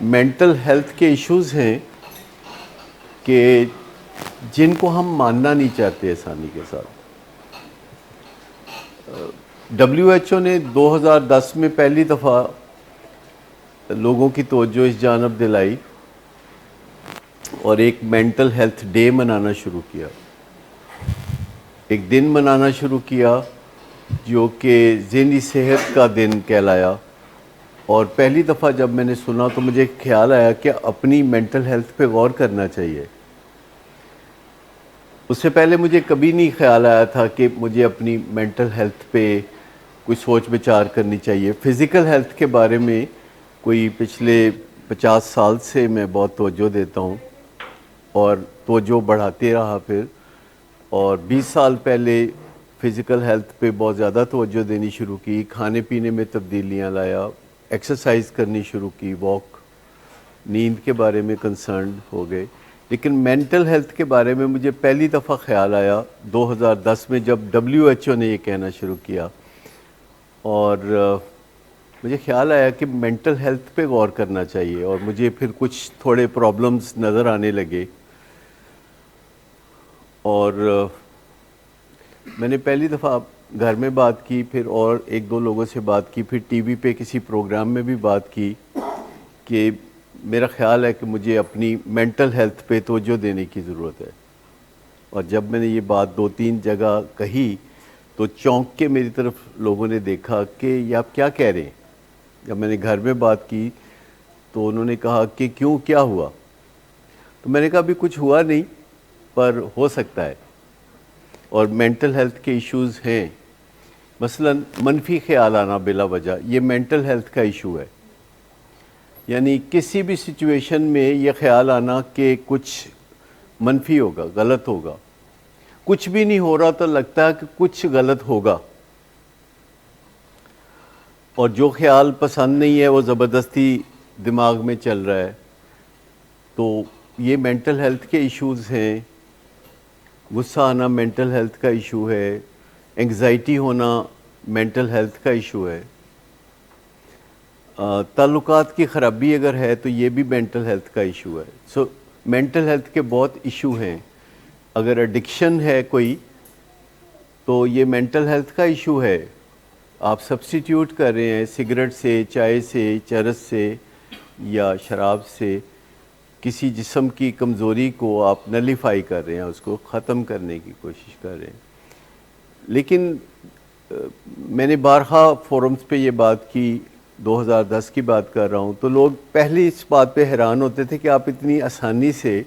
Mental health کے issues ہیں کہ جن کو ہم ماننا نہیں چاہتے آسانی کے ساتھ. WHO نے 2010 میں پہلی دفعہ لوگوں کی توجہ اس جانب دلائی اور ایک مینٹل ہیلتھ ڈے منانا شروع کیا. ایک دن منانا شروع کیا جو کہ ذہنی صحت کا دن کہلایا. اور پہلی دفعہ جب میں نے سنا تو مجھے خیال آیا کہ اپنی مینٹل ہیلتھ پہ غور کرنا چاہیے. اس سے پہلے مجھے کبھی نہیں خیال آیا تھا کہ مجھے اپنی مینٹل ہیلتھ پہ کوئی سوچ بچار کرنی چاہیے. فزیکل ہیلتھ کے بارے میں کوئی پچھلے 50 سال سے میں بہت توجہ دیتا ہوں اور توجہ بڑھاتے رہا پھر. اور 20 سال پہلے فزیکل ہیلتھ پہ بہت زیادہ توجہ دینی شروع کی. کھانے پینے میں تبدیلیاں لایا, ایکسرسائز کرنی شروع کی, واک, نیند کے بارے میں کنسرنڈ ہو گئے. لیکن مینٹل ہیلتھ کے بارے میں مجھے پہلی دفعہ خیال آیا 2010 میں جب WHO نے یہ کہنا شروع کیا. اور مجھے خیال آیا کہ مینٹل ہیلتھ پہ غور کرنا چاہیے اور مجھے پھر کچھ تھوڑے پرابلمز نظر آنے لگے. اور میں نے پہلی دفعہ گھر میں بات کی, پھر اور ایک دو لوگوں سے بات کی, پھر ٹی وی پہ کسی پروگرام میں بھی بات کی کہ میرا خیال ہے کہ مجھے اپنی مینٹل ہیلتھ پہ توجہ دینے کی ضرورت ہے. اور جب میں نے یہ بات 2-3 جگہ کہی تو چونک کے میری طرف لوگوں نے دیکھا کہ یہ آپ کیا کہہ رہے ہیں. جب میں نے گھر میں بات کی تو انہوں نے کہا کہ کیوں, کیا ہوا؟ تو میں نے کہا ابھی کچھ ہوا نہیں پر ہو سکتا ہے. اور مینٹل ہیلتھ کے ایشوز ہیں, مثلا منفی خیال آنا بلا وجہ, یہ مینٹل ہیلتھ کا ایشو ہے. یعنی کسی بھی سچویشن میں یہ خیال آنا کہ کچھ منفی ہوگا, غلط ہوگا. کچھ بھی نہیں ہو رہا تو لگتا ہے کہ کچھ غلط ہوگا, اور جو خیال پسند نہیں ہے وہ زبردستی دماغ میں چل رہا ہے. تو یہ مینٹل ہیلتھ کے ایشوز ہیں. غصہ آنا مینٹل ہیلتھ کا ایشو ہے, انگزائٹی ہونا مینٹل ہیلتھ کا ایشو ہے, تعلقات کی خرابی اگر ہے تو یہ بھی مینٹل ہیلتھ کا ایشو ہے. سو مینٹل ہیلتھ کے بہت ایشو ہیں. اگر ایڈکشن ہے کوئی تو یہ مینٹل ہیلتھ کا ایشو ہے. آپ سبسٹیٹیوٹ کر رہے ہیں سگریٹ سے, چائے سے, چرس سے یا شراب سے کسی جسم کی کمزوری کو آپ نلیفائی کر رہے ہیں, اس کو ختم کرنے کی کوشش کر رہے ہیں. لیکن میں نے بارہا فورمز پہ یہ بات کی, 2010 کی بات کر رہا ہوں, تو لوگ پہلے اس بات پہ حیران ہوتے تھے کہ آپ اتنی آسانی سے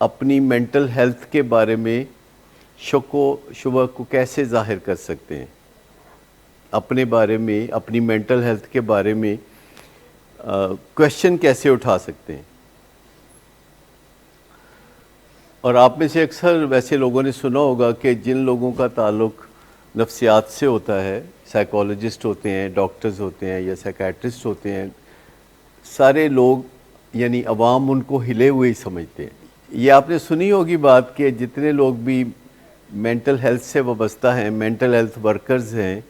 اپنی مینٹل ہیلتھ کے بارے میں شک و شبہ کو کیسے ظاہر کر سکتے ہیں, اپنے بارے میں, اپنی مینٹل ہیلتھ کے بارے میں کویشچن کیسے اٹھا سکتے ہیں. اور آپ میں سے اکثر ویسے لوگوں نے سنا ہوگا کہ جن لوگوں کا تعلق نفسیات سے ہوتا ہے, سائیکالوجسٹ ہوتے ہیں, ڈاکٹرز ہوتے ہیں یا سائیکیٹرسٹ ہوتے ہیں, سارے لوگ یعنی عوام ان کو ہلے ہوئے ہی سمجھتے ہیں. یہ آپ نے سنی ہوگی بات کہ جتنے لوگ بھی مینٹل ہیلتھ سے وابستہ ہیں, مینٹل ہیلتھ ورکرز ہیں,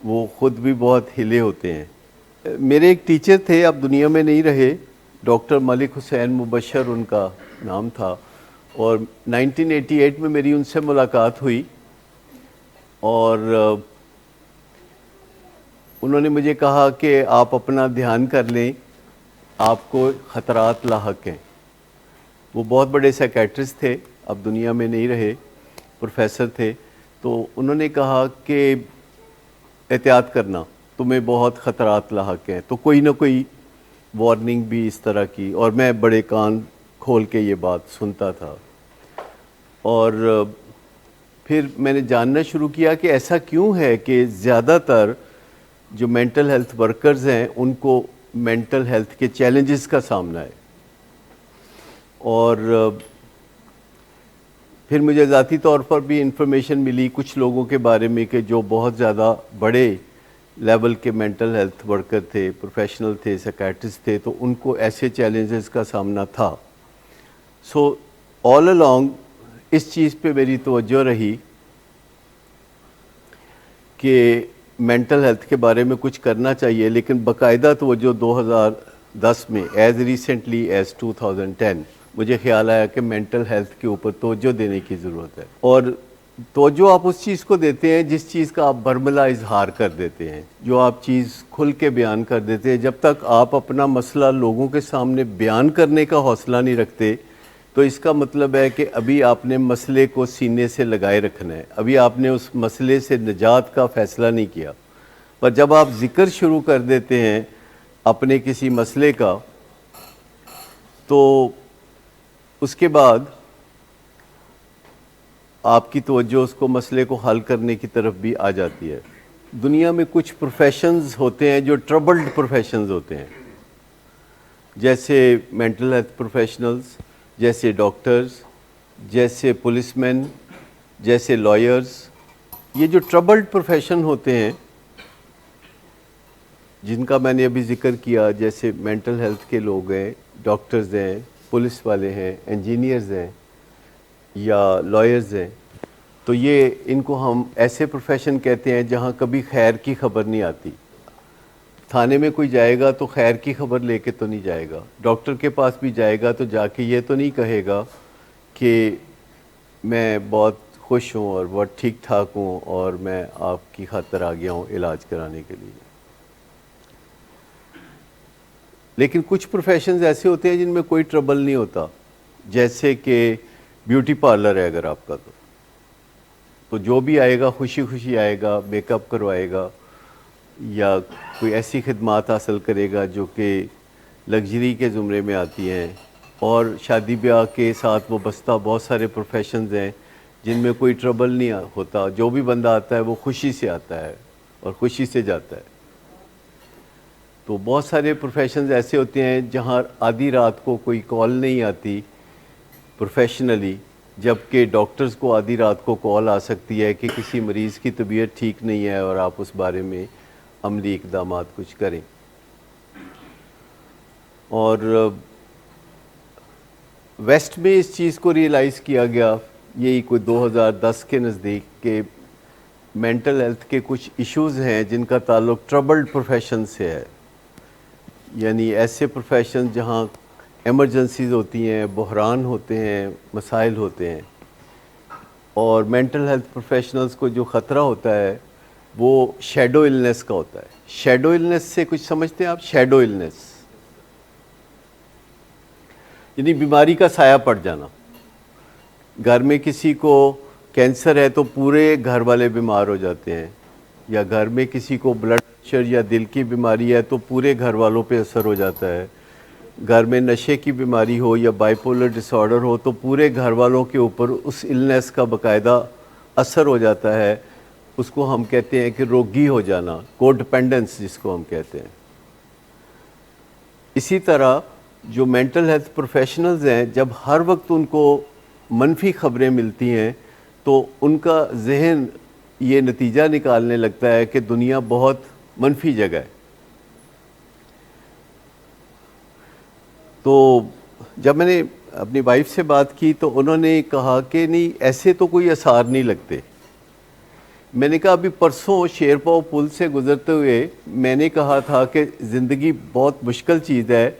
وہ خود بھی بہت ہلے ہوتے ہیں. میرے ایک ٹیچر تھے, اب دنیا میں نہیں رہے, ڈاکٹر ملک حسین مبشر ان کا نام تھا, اور 1988 میں میری ان سے ملاقات ہوئی. اور انہوں نے مجھے کہا کہ آپ اپنا دھیان کر لیں, آپ کو خطرات لاحق ہیں. وہ بہت بڑے سائیکیٹرسٹ تھے, اب دنیا میں نہیں رہے, پروفیسر تھے. تو انہوں نے کہا کہ احتیاط کرنا, تمہیں بہت خطرات لاحق ہیں. تو کوئی نہ کوئی وارننگ بھی اس طرح کی, اور میں بڑے کان کھول کے یہ بات سنتا تھا. اور پھر میں نے جاننا شروع کیا کہ ایسا کیوں ہے کہ زیادہ تر جو مینٹل ہیلتھ ورکرز ہیں ان کو مینٹل ہیلتھ کے چیلنجز کا سامنا ہے. اور پھر مجھے ذاتی طور پر بھی انفارمیشن ملی کچھ لوگوں کے بارے میں کہ جو بہت زیادہ بڑے لیول کے مینٹل ہیلتھ ورکر تھے, پروفیشنل تھے, سائیکیٹرسٹ تھے, تو ان کو ایسے چیلنجز کا سامنا تھا. سو آل along اس چیز پہ میری توجہ رہی کہ مینٹل ہیلتھ کے بارے میں کچھ کرنا چاہیے, لیکن باقاعدہ توجہ 2010 2010 میں ایز ریسنٹلی ایز 2010 مجھے خیال آیا کہ مینٹل ہیلتھ کے اوپر توجہ دینے کی ضرورت ہے، اور توجہ آپ اس چیز کو دیتے ہیں جس چیز کا آپ برملا اظہار کر دیتے ہیں، جو آپ چیز کھل کے بیان کر دیتے ہیں۔ جب تک آپ اپنا مسئلہ لوگوں کے سامنے بیان کرنے کا حوصلہ نہیں رکھتے تو اس کا مطلب ہے کہ ابھی آپ نے مسئلے کو سینے سے لگائے رکھنا ہے، ابھی آپ نے اس مسئلے سے نجات کا فیصلہ نہیں کیا۔ پر جب آپ ذکر شروع کر دیتے ہیں اپنے کسی مسئلے کا تو اس کے بعد آپ کی توجہ اس کو مسئلے کو حل کرنے کی طرف بھی آ جاتی ہے۔ دنیا میں کچھ پروفیشنز ہوتے ہیں جو ٹربلڈ پروفیشنز ہوتے ہیں، جیسے مینٹل ہیلتھ پروفیشنلز، جیسے ڈاکٹرز، جیسے پولیس مین، جیسے لائرز۔ یہ جو ٹربلڈ پروفیشن ہوتے ہیں جن کا میں نے ابھی ذکر کیا، جیسے مینٹل ہیلتھ کے لوگ ہیں، ڈاکٹرز ہیں، پولیس والے ہیں، انجینئرز ہیں یا لائرز ہیں، تو یہ ان کو ہم ایسے پروفیشن کہتے ہیں جہاں کبھی خیر کی خبر نہیں آتی۔ تھانے میں کوئی جائے گا تو خیر کی خبر لے کے تو نہیں جائے گا، ڈاکٹر کے پاس بھی جائے گا تو جا کے یہ تو نہیں کہے گا کہ میں بہت خوش ہوں اور بہت ٹھیک ٹھاک ہوں اور میں آپ کی خاطر آ گیا ہوں علاج کرانے کے لیے۔ لیکن کچھ پروفیشنز ایسے ہوتے ہیں جن میں کوئی ٹربل نہیں ہوتا، جیسے کہ بیوٹی پارلر ہے اگر آپ کا تو جو بھی آئے گا خوشی خوشی آئے گا، میک اپ کروائے گا یا کوئی ایسی خدمات حاصل کرے گا جو کہ لگژری کے زمرے میں آتی ہیں۔ اور شادی بیاہ کے ساتھ وابستہ بہت سارے پروفیشنز ہیں جن میں کوئی ٹربل نہیں ہوتا، جو بھی بندہ آتا ہے وہ خوشی سے آتا ہے اور خوشی سے جاتا ہے۔ تو بہت سارے پروفیشنز ایسے ہوتے ہیں جہاں آدھی رات کو کوئی کال نہیں آتی پروفیشنلی، جبکہ ڈاکٹرز کو آدھی رات کو کال آ سکتی ہے کہ کسی مریض کی طبیعت ٹھیک نہیں ہے اور آپ اس بارے میں عملی اقدامات کچھ کریں۔ اور ویسٹ میں اس چیز کو ریئلائز کیا گیا یہی کوئی 2010 کے نزدیک کہ مینٹل ہیلتھ کے کچھ ایشوز ہیں جن کا تعلق ٹربلڈ پروفیشن سے ہے، یعنی ایسے پروفیشن جہاں ایمرجنسیز ہوتی ہیں، بحران ہوتے ہیں، مسائل ہوتے ہیں۔ اور مینٹل ہیلتھ پروفیشنلز کو جو خطرہ ہوتا ہے وہ شیڈو النس کا ہوتا ہے۔ شیڈو النس سے کچھ سمجھتے ہیں آپ؟ شیڈو النس یعنی بیماری کا سایہ پڑ جانا۔ گھر میں کسی کو کینسر ہے تو پورے گھر والے بیمار ہو جاتے ہیں، یا گھر میں کسی کو بلڈ پریشر یا دل کی بیماری ہے تو پورے گھر والوں پہ اثر ہو جاتا ہے۔ گھر میں نشے کی بیماری ہو یا بائی پولر ڈس آرڈر ہو تو پورے گھر والوں کے اوپر اس النس کا باقاعدہ اثر ہو جاتا ہے۔ اس کو ہم کہتے ہیں کہ روگی ہو جانا، کو ڈپینڈنس جس کو ہم کہتے ہیں۔ اسی طرح جو مینٹل ہیلتھ پروفیشنلز ہیں، جب ہر وقت ان کو منفی خبریں ملتی ہیں تو ان کا ذہن یہ نتیجہ نکالنے لگتا ہے کہ دنیا بہت منفی جگہ ہے۔ تو جب میں نے اپنی وائف سے بات کی تو انہوں نے کہا کہ نہیں ایسے تو کوئی آثار نہیں لگتے۔ میں نے کہا ابھی پرسوں شیرپاؤ پل سے گزرتے ہوئے میں نے کہا تھا کہ زندگی بہت مشکل چیز ہے،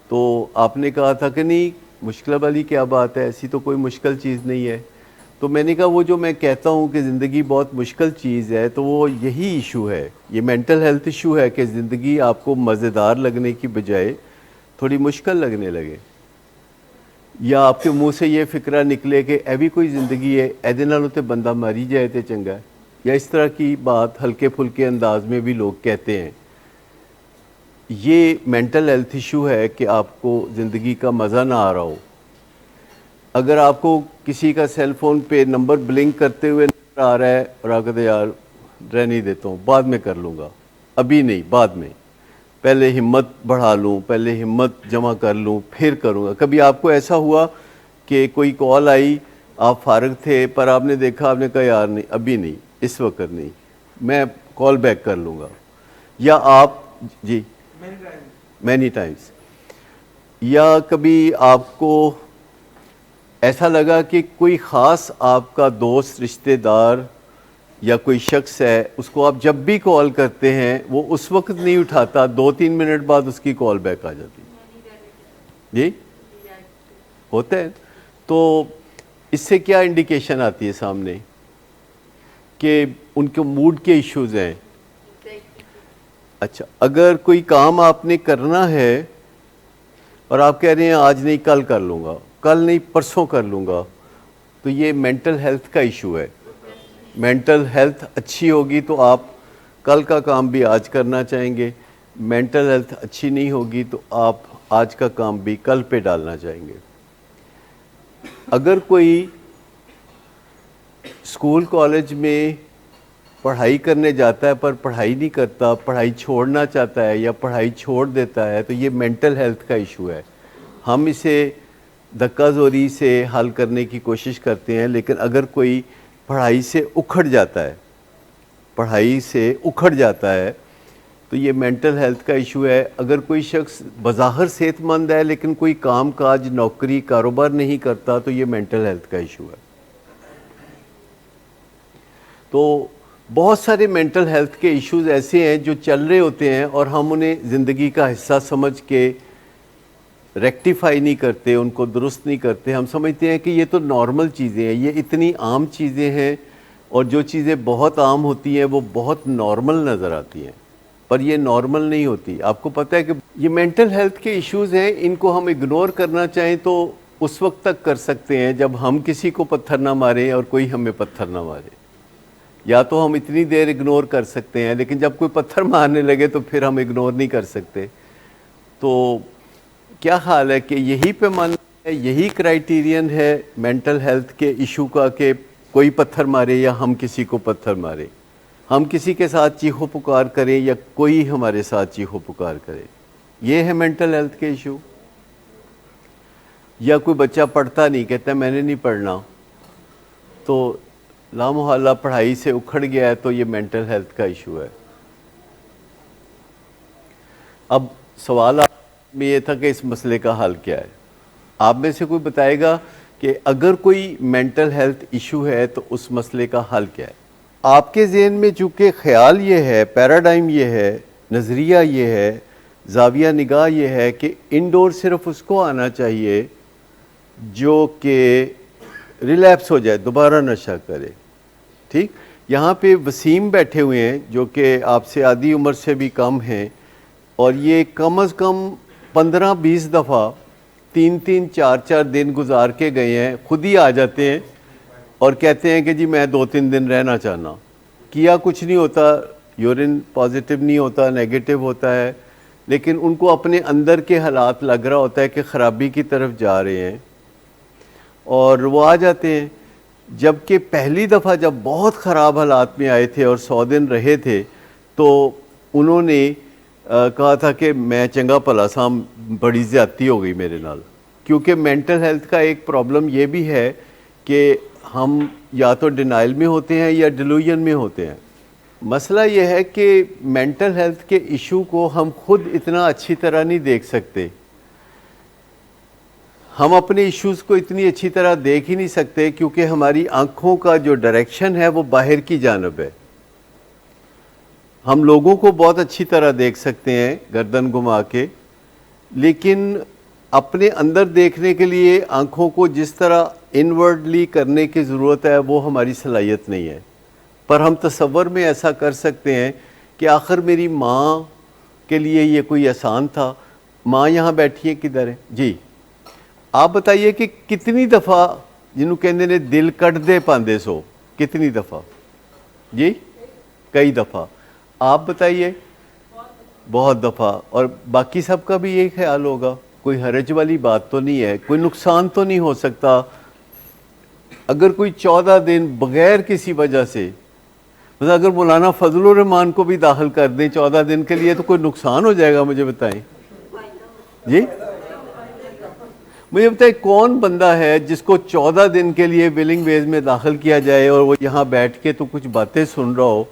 تو آپ نے کہا تھا کہ نہیں مشکل والی کیا بات ہے، ایسی تو کوئی مشکل چیز نہیں ہے۔ تو میں نے کہا وہ جو میں کہتا ہوں کہ زندگی بہت مشکل چیز ہے تو وہ یہی ایشو ہے، یہ مینٹل ہیلتھ ایشو ہے کہ زندگی آپ کو مزیدار لگنے کی بجائے تھوڑی مشکل لگنے لگے، یا آپ کے منہ سے یہ فکرہ نکلے کہ اے بھی کوئی زندگی ہے، اے دے نالوں تے بندہ ماری جائے تے چنگا ہے، یا اس طرح کی بات ہلکے پھلکے انداز میں بھی لوگ کہتے ہیں۔ یہ مینٹل ہیلتھ ایشو ہے کہ آپ کو زندگی کا مزہ نہ آ رہا ہو۔ اگر آپ کو کسی کا سیل فون پہ نمبر بلنک کرتے ہوئے نظر آ رہا ہے اور آپ کہتے ہیں یار رہنے دیتا ہوں، بعد میں کر لوں گا، ابھی نہیں، بعد میں، پہلے ہمت بڑھا لوں، پہلے ہمت جمع کر لوں پھر کروں گا۔ کبھی آپ کو ایسا ہوا کہ کوئی کال آئی، آپ فارغ تھے پر آپ نے دیکھا، آپ نے کہا یار نہیں ابھی نہیں، اس وقت نہیں، میں کال بیک کر لوں گا؟ یا آپ جی مینی ٹائمز، یا کبھی آپ کو ایسا لگا کہ کوئی خاص آپ کا دوست، رشتہ دار یا کوئی شخص ہے اس کو آپ جب بھی کال کرتے ہیں وہ اس وقت نہیں اٹھاتا, 2-3 منٹ بعد اس کی کال بیک آ جاتی ہے, جی ہوتا ہے. تو اس سے کیا انڈیکیشن آتی ہے سامنے کہ ان کے موڈ کے ایشوز ہیں. اچھا, اگر کوئی کام آپ نے کرنا ہے اور آپ کہہ رہے ہیں آج نہیں کل کر لوں گا, کل نہیں پرسوں کر لوں گا, تو یہ مینٹل ہیلتھ کا ایشو ہے. مینٹل ہیلتھ اچھی ہوگی تو آپ کل کا کام بھی آج کرنا چاہیں گے, مینٹل ہیلتھ اچھی نہیں ہوگی تو آپ آج کا کام بھی کل پہ ڈالنا چاہیں گے. اگر کوئی اسکول کالج میں پڑھائی کرنے جاتا ہے پر پڑھائی نہیں کرتا, پڑھائی چھوڑنا چاہتا ہے یا پڑھائی چھوڑ دیتا ہے, تو یہ مینٹل ہیلتھ کا ایشو ہے. ہم اسے دھکا زوری سے حل کرنے کی کوشش کرتے ہیں, لیکن اگر کوئی پڑھائی سے اکھڑ جاتا ہے تو یہ مینٹل ہیلتھ کا ایشو ہے. اگر کوئی شخص بظاہر صحت مند ہے لیکن کوئی کام کاج نوکری کاروبار نہیں کرتا تو یہ مینٹل ہیلتھ کا ایشو ہے. تو بہت سارے مینٹل ہیلتھ کے ایشوز ایسے ہیں جو چل رہے ہوتے ہیں اور ہم انہیں زندگی کا حصہ سمجھ کے ریکٹیفائی نہیں کرتے, ان کو درست نہیں کرتے. ہم سمجھتے ہیں کہ یہ تو نارمل چیزیں ہیں, یہ اتنی عام چیزیں ہیں, اور جو چیزیں بہت عام ہوتی ہیں وہ بہت نارمل نظر آتی ہیں, پر یہ نارمل نہیں ہوتی. آپ کو پتہ ہے کہ یہ مینٹل ہیلتھ کے ایشوز ہیں, ان کو ہم اگنور کرنا چاہیں تو اس وقت تک کر سکتے ہیں جب ہم کسی کو پتھر نہ ماریں اور کوئی ہمیں پتھر نہ مارے. یا تو ہم اتنی دیر اگنور کر سکتے ہیں, لیکن جب کوئی پتھر مارنے لگے تو پھر ہم اگنور نہیں کر سکتے. تو کیا خیال ہے کہ یہی پیمانہ ہے, یہی کرائیٹیرین ہے مینٹل ہیلتھ کے ایشو کا کہ کوئی پتھر مارے یا ہم کسی کو پتھر مارے, ہم کسی کے ساتھ چیخو پکار کریں یا کوئی ہمارے ساتھ چیخو پکار کرے, یہ ہے مینٹل ہیلتھ کے ایشو؟ یا کوئی بچہ پڑھتا نہیں, کہتا ہے میں نے نہیں پڑھنا, تو لامحالہ پڑھائی سے اکھڑ گیا ہے, تو یہ مینٹل ہیلتھ کا ایشو ہے. اب سوال میں یہ تھا کہ اس مسئلے کا حل کیا ہے. آپ میں سے کوئی بتائے گا کہ اگر کوئی مینٹل ہیلتھ ایشو ہے تو اس مسئلے کا حل کیا ہے؟ آپ کے ذہن میں چونکہ خیال یہ ہے, پیراڈائم یہ ہے, نظریہ یہ ہے, زاویہ نگاہ یہ ہے کہ انڈور صرف اس کو آنا چاہیے جو کہ ریلیپس ہو جائے, دوبارہ نشہ کرے. ٹھیک, یہاں پہ وسیم بیٹھے ہوئے ہیں جو کہ آپ سے آدھی عمر سے بھی کم ہیں, اور یہ کم از کم 15-20 دفعہ 3-3 4-4 دن گزار کے گئے ہیں, خود ہی آ جاتے ہیں اور کہتے ہیں کہ جی میں 2-3 دن رہنا چاہنا. کیا کچھ نہیں ہوتا, یورین پازیٹیو نہیں ہوتا, نیگیٹو ہوتا ہے, لیکن ان کو اپنے اندر کے حالات لگ رہا ہوتا ہے کہ خرابی کی طرف جا رہے ہیں, اور وہ آ جاتے ہیں. جبکہ پہلی دفعہ جب بہت خراب حالات میں آئے تھے اور 100 دن رہے تھے تو انہوں نے کہا تھا کہ میں چنگا بھلا سا, بڑی زیادتی ہو گئی میرے نال. کیونکہ مینٹل ہیلتھ کا ایک پرابلم یہ بھی ہے کہ ہم یا تو ڈینائل میں ہوتے ہیں یا ڈیلوژن میں ہوتے ہیں. مسئلہ یہ ہے کہ مینٹل ہیلتھ کے ایشو کو ہم خود اتنا اچھی طرح نہیں دیکھ سکتے, ہم اپنے ایشوز کو اتنی اچھی طرح دیکھ ہی نہیں سکتے کیونکہ ہماری آنکھوں کا جو ڈائریکشن ہے وہ باہر کی جانب ہے. ہم لوگوں کو بہت اچھی طرح دیکھ سکتے ہیں گردن گھما کے, لیکن اپنے اندر دیکھنے کے لیے آنکھوں کو جس طرح انورڈلی کرنے کی ضرورت ہے وہ ہماری صلاحیت نہیں ہے. پر ہم تصور میں ایسا کر سکتے ہیں کہ آخر میری ماں کے لیے یہ کوئی آسان تھا. ماں یہاں بیٹھی ہے, کدھر ہے جی؟ آپ بتائیے کہ کتنی دفعہ جنہوں کہندے نے دل کٹ دے پاندے سو, کتنی دفعہ جی؟ کئی دفعہ. آپ بتائیے؟ بہت دفعہ. اور باقی سب کا بھی یہی خیال ہوگا, کوئی حرج والی بات تو نہیں ہے, کوئی نقصان تو نہیں ہو سکتا. اگر کوئی 14 دن بغیر کسی وجہ سے, مثلا اگر مولانا فضل الرحمان کو بھی داخل کر دیں 14 دن کے لیے, تو کوئی نقصان ہو جائے گا؟ مجھے بتائیں جی, مجھے بتائیں کون بندہ ہے جس کو 14 دن کے لیے ولنگ ویز میں داخل کیا جائے اور وہ یہاں بیٹھ کے تو کچھ باتیں سن رہا ہو,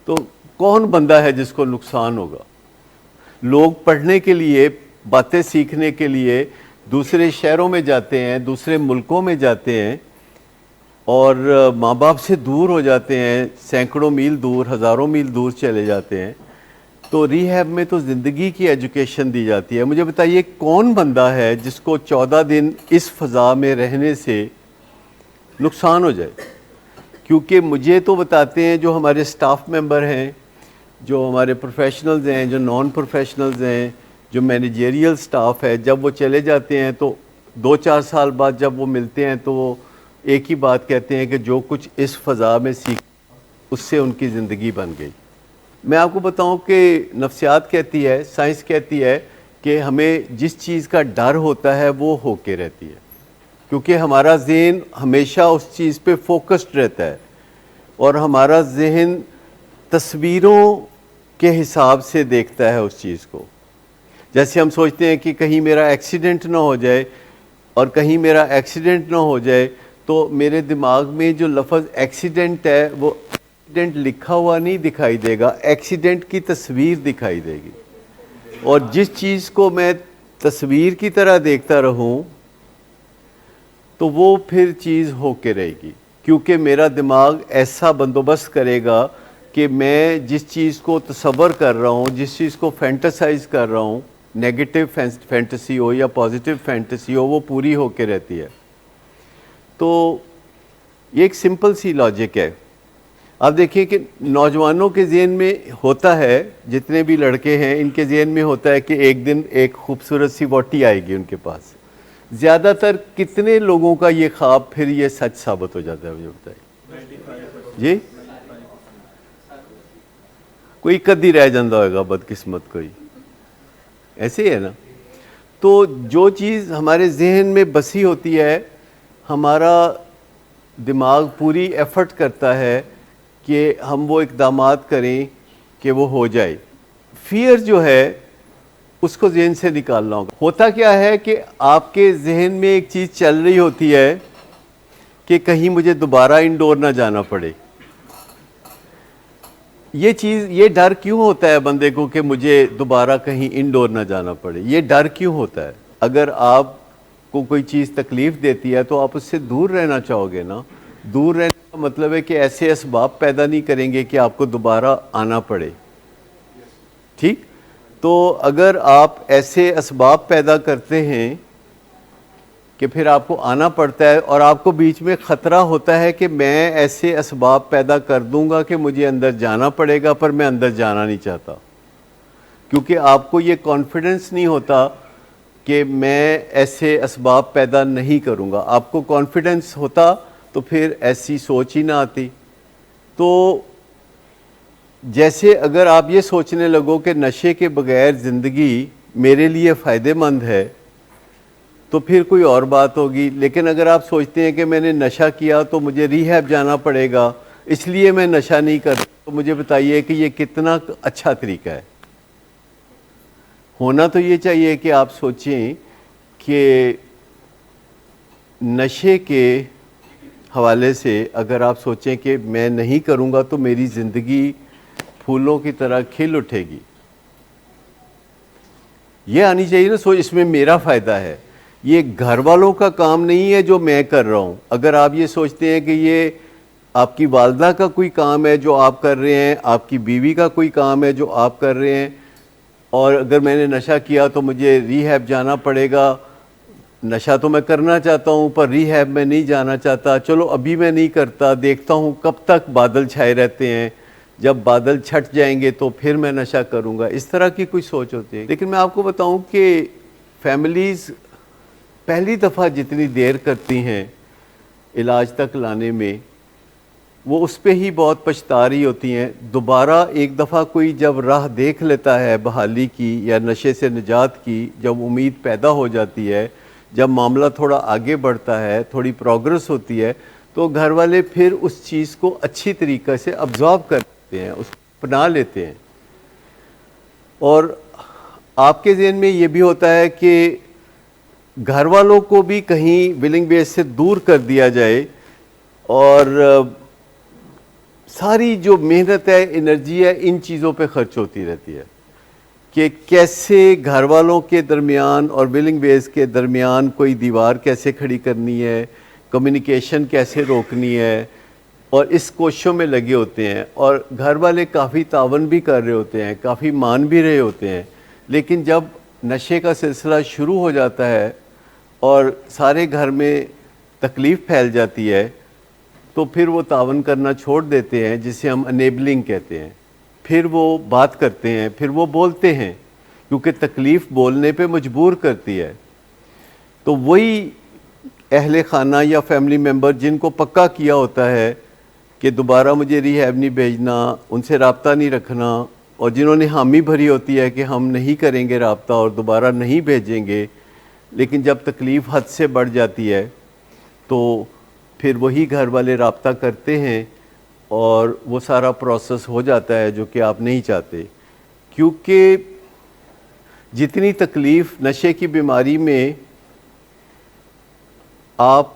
تو کون بندہ ہے جس کو نقصان ہوگا؟ لوگ پڑھنے کے لیے, باتیں سیکھنے کے لیے دوسرے شہروں میں جاتے ہیں, دوسرے ملکوں میں جاتے ہیں, اور ماں باپ سے دور ہو جاتے ہیں، سینکڑوں میل دور، ہزاروں میل دور چلے جاتے ہیں، تو ریہیب میں تو زندگی کی ایجوکیشن دی جاتی ہے۔ مجھے بتائیے کون بندہ ہے جس کو 14 دن اس فضا میں رہنے سے نقصان ہو جائے؟ کیونکہ مجھے تو بتاتے ہیں جو ہمارے سٹاف ممبر ہیں، جو ہمارے پروفیشنلز ہیں، جو نان پروفیشنلز ہیں، جو مینیجریل سٹاف ہے، جب وہ چلے جاتے ہیں تو 2-4 سال بعد جب وہ ملتے ہیں تو وہ ایک ہی بات کہتے ہیں کہ جو کچھ اس فضا میں سیکھ اس سے ان کی زندگی بن گئی۔ میں آپ کو بتاؤں کہ نفسیات کہتی ہے، سائنس کہتی ہے کہ ہمیں جس چیز کا ڈر ہوتا ہے وہ ہو کے رہتی ہے، کیونکہ ہمارا ذہن ہمیشہ اس چیز پہ فوکسڈ رہتا ہے، اور ہمارا ذہن تصویروں کے حساب سے دیکھتا ہے اس چیز کو۔ جیسے ہم سوچتے ہیں کہ کہیں میرا ایکسیڈنٹ نہ ہو جائے، اور کہیں میرا ایکسیڈنٹ نہ ہو جائے تو میرے دماغ میں جو لفظ ایکسیڈنٹ ہے وہ ایکسیڈنٹ لکھا ہوا نہیں دکھائی دے گا، ایکسیڈنٹ کی تصویر دکھائی دے گی، اور جس چیز کو میں تصویر کی طرح دیکھتا رہوں تو وہ پھر چیز ہو کے رہے گی، کیونکہ میرا دماغ ایسا بندوبست کرے گا کہ میں جس چیز کو تصور کر رہا ہوں، جس چیز کو فینٹسائز کر رہا ہوں، نیگیٹو فینٹیسی ہو یا پازیٹیو فینٹیسی ہو، وہ پوری ہو کے رہتی ہے۔ تو یہ ایک سمپل سی لاجک ہے۔ آپ دیکھیں کہ نوجوانوں کے ذہن میں ہوتا ہے، جتنے بھی لڑکے ہیں ان کے ذہن میں ہوتا ہے کہ ایک دن ایک خوبصورت سی ووٹی آئے گی ان کے پاس۔ زیادہ تر کتنے لوگوں کا یہ خواب پھر یہ سچ ثابت ہو جاتا ہے؟ مجھے بتائیے جی، کوئی کدی رہ جاندہ ہوگا بدقسمت کوئی، ایسے ہی ہے نا۔ تو جو چیز ہمارے ذہن میں بسی ہوتی ہے، ہمارا دماغ پوری ایفرٹ کرتا ہے کہ ہم وہ اقدامات کریں کہ وہ ہو جائے۔ فیئر جو ہے اس کو ذہن سے نکالنا ہوگا۔ ہوتا کیا ہے کہ آپ کے ذہن میں ایک چیز چل رہی ہوتی ہے کہ کہیں مجھے دوبارہ انڈور نہ جانا پڑے۔ یہ ڈر کیوں ہوتا ہے بندے کو کہ مجھے دوبارہ کہیں انڈور نہ جانا پڑے؟ یہ ڈر کیوں ہوتا ہے؟ اگر آپ کو کوئی چیز تکلیف دیتی ہے تو آپ اس سے دور رہنا چاہو گے نا۔ دور رہنے کا مطلب ہے کہ ایسے اسباب پیدا نہیں کریں گے کہ آپ کو دوبارہ آنا پڑے، ٹھیک؟ تو اگر آپ ایسے اسباب پیدا کرتے ہیں کہ پھر آپ کو آنا پڑتا ہے، اور آپ کو بیچ میں خطرہ ہوتا ہے کہ میں ایسے اسباب پیدا کر دوں گا کہ مجھے اندر جانا پڑے گا، پر میں اندر جانا نہیں چاہتا، کیونکہ آپ کو یہ کانفیڈنس نہیں ہوتا کہ میں ایسے اسباب پیدا نہیں کروں گا۔ آپ کو کانفیڈنس ہوتا تو پھر ایسی سوچ ہی نہ آتی۔ تو جیسے اگر آپ یہ سوچنے لگو کہ نشے کے بغیر زندگی میرے لیے فائدہ مند ہے تو پھر کوئی اور بات ہوگی، لیکن اگر آپ سوچتے ہیں کہ میں نے نشہ کیا تو مجھے ریہیب جانا پڑے گا اس لیے میں نشہ نہیں کرتا، تو مجھے بتائیے کہ یہ کتنا اچھا طریقہ ہے؟ ہونا تو یہ چاہیے کہ آپ سوچیں کہ نشے کے حوالے سے اگر آپ سوچیں کہ میں نہیں کروں گا تو میری زندگی پھولوں کی طرح کھل اٹھے گی، یہ آنی چاہیے نا سوچ، اس میں میرا فائدہ ہے، یہ گھر والوں کا کام نہیں ہے جو میں کر رہا ہوں۔ اگر آپ یہ سوچتے ہیں کہ یہ آپ کی والدہ کا کوئی کام ہے جو آپ کر رہے ہیں، آپ کی بیوی کا کوئی کام ہے جو آپ کر رہے ہیں، اور اگر میں نے نشہ کیا تو مجھے ریہیب جانا پڑے گا، نشہ تو میں کرنا چاہتا ہوں پر ریہیب میں نہیں جانا چاہتا، چلو ابھی میں نہیں کرتا، دیکھتا ہوں کب تک بادل چھائے رہتے ہیں، جب بادل چھٹ جائیں گے تو پھر میں نشہ کروں گا، اس طرح کی کوئی سوچ ہوتی ہے۔ لیکن میں آپ کو بتاؤں کہ فیملیز پہلی دفعہ جتنی دیر کرتی ہیں علاج تک لانے میں، وہ اس پہ ہی بہت پچھتا رہی ہوتی ہیں۔ دوبارہ ایک دفعہ کوئی جب راہ دیکھ لیتا ہے بحالی کی یا نشے سے نجات کی، جب امید پیدا ہو جاتی ہے، جب معاملہ تھوڑا آگے بڑھتا ہے، تھوڑی پروگرس ہوتی ہے، تو گھر والے پھر اس چیز کو اچھی طریقے سے ابزارب کرتے ہیں، اس کو اپنا لیتے ہیں۔ اور آپ کے ذہن میں یہ بھی ہوتا ہے کہ گھر والوں کو بھی کہیں ولنگ بیس سے دور کر دیا جائے، اور ساری جو محنت ہے، انرجی ہے، ان چیزوں پہ خرچ ہوتی رہتی ہے کہ کیسے گھر والوں کے درمیان اور ولنگ بیس کے درمیان کوئی دیوار کیسے کھڑی کرنی ہے، کمیونیکیشن کیسے روکنی ہے، اور اس کوششوں میں لگے ہوتے ہیں، اور گھر والے کافی تعاون بھی کر رہے ہوتے ہیں، کافی مان بھی رہے ہوتے ہیں، لیکن جب نشے کا سلسلہ شروع ہو جاتا ہے اور سارے گھر میں تکلیف پھیل جاتی ہے تو پھر وہ تعاون کرنا چھوڑ دیتے ہیں، جسے ہم انیبلنگ کہتے ہیں. پھر وہ بات کرتے ہیں، پھر وہ بولتے ہیں، کیونکہ تکلیف بولنے پہ مجبور کرتی ہے. تو وہی اہل خانہ یا فیملی ممبر جن کو پکا کیا ہوتا ہے کہ دوبارہ مجھے ریہیب نہیں بھیجنا، ان سے رابطہ نہیں رکھنا، اور جنہوں نے حامی بھری ہوتی ہے کہ ہم نہیں کریں گے رابطہ اور دوبارہ نہیں بھیجیں گے، لیکن جب تکلیف حد سے بڑھ جاتی ہے تو پھر وہی گھر والے رابطہ کرتے ہیں اور وہ سارا پروسیس ہو جاتا ہے جو کہ آپ نہیں چاہتے. کیونکہ جتنی تکلیف نشے کی بیماری میں آپ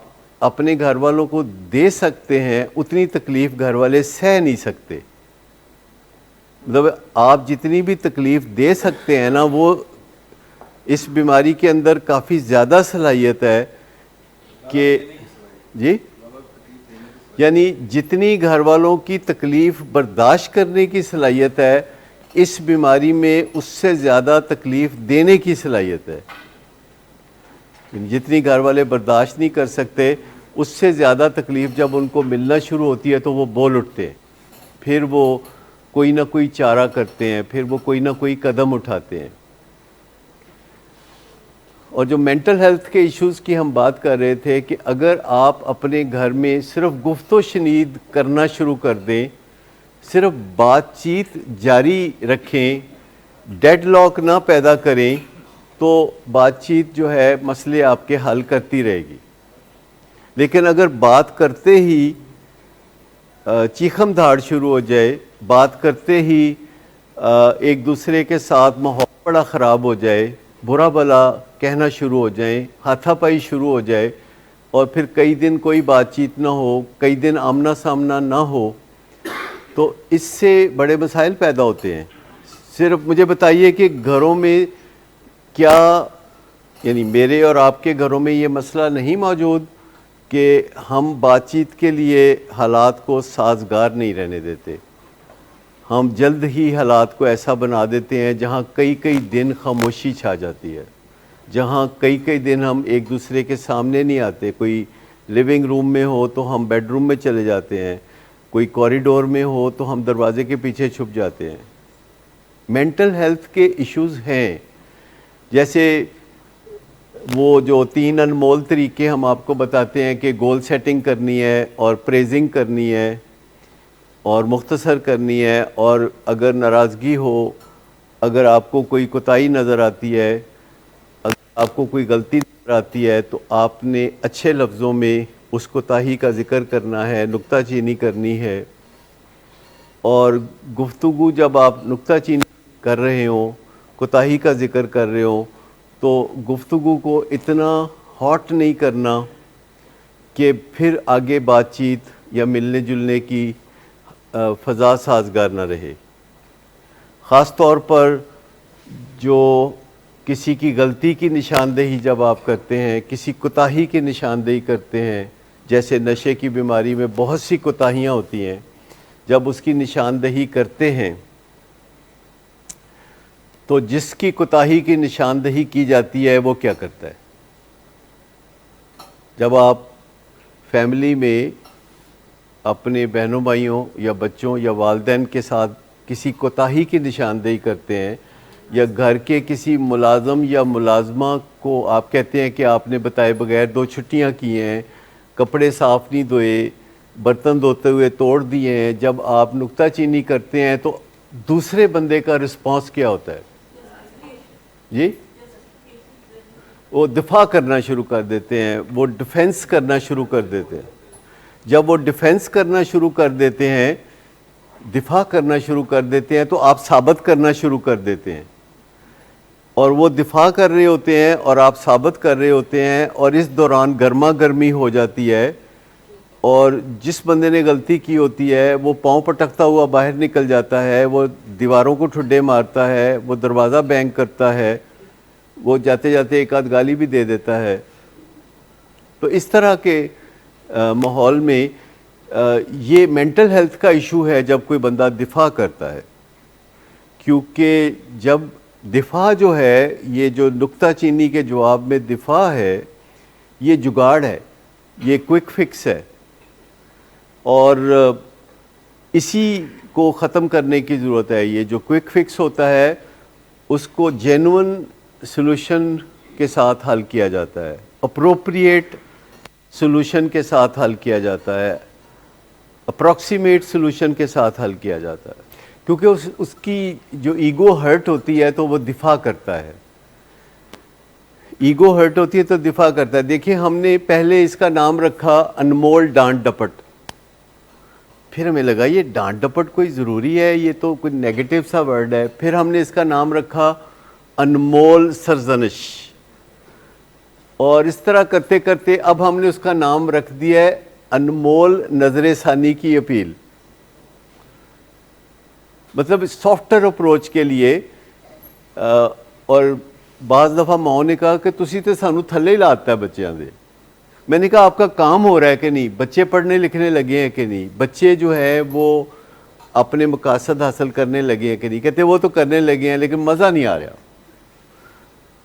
اپنے گھر والوں کو دے سکتے ہیں، اتنی تکلیف گھر والے سہ نہیں سکتے. مطلب آپ جتنی بھی تکلیف دے سکتے ہیں نا، وہ اس بیماری کے اندر کافی زیادہ صلاحیت ہے کہ جی، یعنی جتنی گھر والوں کی تکلیف برداشت کرنے کی صلاحیت ہے، اس بیماری میں اس سے زیادہ تکلیف دینے کی صلاحیت ہے. جتنی گھر والے برداشت نہیں کر سکتے، اس سے زیادہ تکلیف جب ان کو ملنا شروع ہوتی ہے تو وہ بول اٹھتے ہیں، پھر وہ کوئی نہ کوئی چارہ کرتے ہیں، پھر وہ کوئی نہ کوئی قدم اٹھاتے ہیں. اور جو مینٹل ہیلتھ کے ایشوز کی ہم بات کر رہے تھے کہ اگر آپ اپنے گھر میں صرف گفت و شنید کرنا شروع کر دیں، صرف بات چیت جاری رکھیں، ڈیڈ لاک نہ پیدا کریں، تو بات چیت جو ہے مسئلے آپ کے حل کرتی رہے گی. لیکن اگر بات کرتے ہی چیخم دھاڑ شروع ہو جائے، بات کرتے ہی ایک دوسرے کے ساتھ ماحول بڑا خراب ہو جائے، برا بلا کہنا شروع ہو جائیں، ہاتھا پائی شروع ہو جائے، اور پھر کئی دن کوئی بات چیت نہ ہو، کئی دن آمنا سامنا نہ ہو، تو اس سے بڑے مسائل پیدا ہوتے ہیں. صرف مجھے بتائیے کہ گھروں میں کیا، یعنی میرے اور آپ کے گھروں میں یہ مسئلہ نہیں موجود کہ ہم بات چیت کے لیے حالات کو سازگار نہیں رہنے دیتے؟ ہم جلد ہی حالات کو ایسا بنا دیتے ہیں جہاں کئی کئی دن خاموشی چھا جاتی ہے، جہاں کئی کئی دن ہم ایک دوسرے کے سامنے نہیں آتے. کوئی لیونگ روم میں ہو تو ہم بیڈ روم میں چلے جاتے ہیں، کوئی کوریڈور میں ہو تو ہم دروازے کے پیچھے چھپ جاتے ہیں. مینٹل ہیلتھ کے ایشوز ہیں، جیسے وہ جو 3 انمول طریقے ہم آپ کو بتاتے ہیں کہ گول سیٹنگ کرنی ہے، اور پریزنگ کرنی ہے، اور مختصر کرنی ہے، اور اگر ناراضگی ہو، اگر آپ کو کوئی کوتاہی نظر آتی ہے، اگر آپ کو کوئی غلطی نظر آتی ہے، تو آپ نے اچھے لفظوں میں اس کوتاہی کا ذکر کرنا ہے، نکتہ چینی کرنی ہے. اور گفتگو جب آپ نکتہ چینی کر رہے ہوں، کوتاہی کا ذکر کر رہے ہوں، تو گفتگو کو اتنا ہاٹ نہیں کرنا کہ پھر آگے بات چیت یا ملنے جلنے کی فضا سازگار نہ رہے. خاص طور پر جو کسی کی غلطی کی نشاندہی جب آپ کرتے ہیں، کسی کوتاہی کی نشاندہی کرتے ہیں، جیسے نشے کی بیماری میں بہت سی کوتاہیاں ہوتی ہیں، جب اس کی نشاندہی کرتے ہیں تو جس کی کوتاہی کی نشاندہی کی جاتی ہے وہ کیا کرتا ہے؟ جب آپ فیملی میں اپنے بہنوں بھائیوں یا بچوں یا والدین کے ساتھ کسی کوتاہی کی نشاندہی کرتے ہیں، یا گھر کے کسی ملازم یا ملازمہ کو آپ کہتے ہیں کہ آپ نے بتائے بغیر 2 چھٹیاں کی ہیں، کپڑے صاف نہیں دھوئے، برتن دھوتے ہوئے توڑ دیے ہیں، جب آپ نکتہ چینی کرتے ہیں تو دوسرے بندے کا رسپانس کیا ہوتا ہے؟ جی، وہ دفاع کرنا شروع کر دیتے ہیں، وہ ڈیفینس کرنا شروع کر دیتے ہیں. جب وہ ڈیفینس کرنا شروع کر دیتے ہیں، دفاع کرنا شروع کر دیتے ہیں، تو آپ ثابت کرنا شروع کر دیتے ہیں. اور وہ دفاع کر رہے ہوتے ہیں اور آپ ثابت کر رہے ہوتے ہیں، اور اس دوران گرما گرمی ہو جاتی ہے، اور جس بندے نے غلطی کی ہوتی ہے وہ پاؤں پٹکتا ہوا باہر نکل جاتا ہے، وہ دیواروں کو ٹھڈے مارتا ہے، وہ دروازہ بینگ کرتا ہے، وہ جاتے جاتے ایک آدھ گالی بھی دے دیتا ہے. تو اس طرح کے ماحول میں یہ مینٹل ہیلتھ کا ایشو ہے جب کوئی بندہ دفاع کرتا ہے، کیونکہ جب دفاع جو ہے، یہ جو نکتہ چینی کے جواب میں دفاع ہے، یہ جگاڑ ہے، یہ کوئک فکس ہے، اور اسی کو ختم کرنے کی ضرورت ہے۔ یہ جو کوئک فکس ہوتا ہے اس کو جینون سلوشن کے ساتھ حل کیا جاتا ہے، اپروپریٹ سلوشن کے ساتھ حل کیا جاتا ہے، اپروکسیمیٹ سلوشن کے ساتھ حل کیا جاتا ہے، کیونکہ اس کی جو ایگو ہرٹ ہوتی ہے تو وہ دفاع کرتا ہے، ایگو ہرٹ ہوتی ہے تو دفاع کرتا ہے۔ دیکھیں ہم نے پہلے اس کا نام رکھا انمول ڈانٹ ڈپٹ، پھر ہمیں لگا یہ ڈانٹ ڈپٹ کوئی ضروری ہے، یہ تو کوئی نیگیٹو سا ورڈ ہے، پھر ہم نے اس کا نام رکھا انمول سرزنش، اور اس طرح کرتے کرتے اب ہم نے اس کا نام رکھ دیا ہے انمول نظر ثانی کی اپیل۔ مطلب سافٹر اپروچ کے لیے، اور بعض دفعہ ماں نے کہا کہ تسی تے سانو تھلے ہی لاتا ہے بچیاں دے۔ میں نے کہا آپ کا کام ہو رہا ہے کہ نہیں؟ بچے پڑھنے لکھنے لگے ہیں کہ نہیں؟ بچے جو ہے وہ اپنے مقاصد حاصل کرنے لگے ہیں کہ نہیں؟ کہتے وہ تو کرنے لگے ہیں لیکن مزہ نہیں آ رہا۔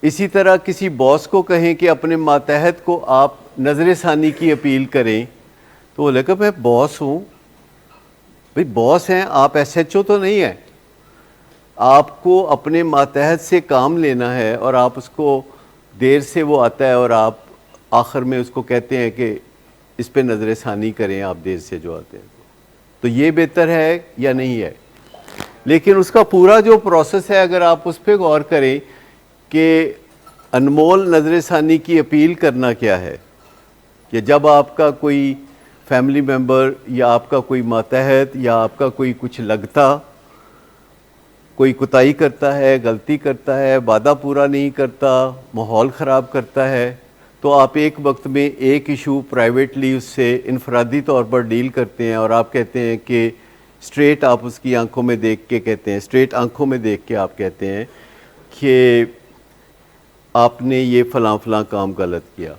اسی طرح کسی باس کو کہیں کہ اپنے ماتحت کو آپ نظر ثانی کی اپیل کریں، تو وہ لگا میں باس ہوں، بھئی باس ہیں آپ، ایس ایچ او تو نہیں ہیں، آپ کو اپنے ماتحت سے کام لینا ہے، اور آپ اس کو دیر سے وہ آتا ہے اور آپ آخر میں اس کو کہتے ہیں کہ اس پہ نظر ثانی کریں آپ دیر سے جو آتے ہیں، تو یہ بہتر ہے یا نہیں ہے؟ لیکن اس کا پورا جو پروسیس ہے اگر آپ اس پہ غور کریں کہ انمول نظر ثانی کی اپیل کرنا کیا ہے، کہ جب آپ کا کوئی فیملی ممبر یا آپ کا کوئی ماتحت یا آپ کا کوئی کچھ لگتا کوئی کوتاہی کرتا ہے، غلطی کرتا ہے، وعدہ پورا نہیں کرتا، ماحول خراب کرتا ہے، تو آپ ایک وقت میں ایک ایشو پرائیویٹلی اس سے انفرادی طور پر ڈیل کرتے ہیں، اور آپ کہتے ہیں کہ اسٹریٹ آپ اس کی آنکھوں میں دیکھ کے کہتے ہیں، اسٹریٹ آنکھوں میں دیکھ کے آپ کہتے ہیں کہ آپ نے یہ فلاں فلاں کام غلط کیا،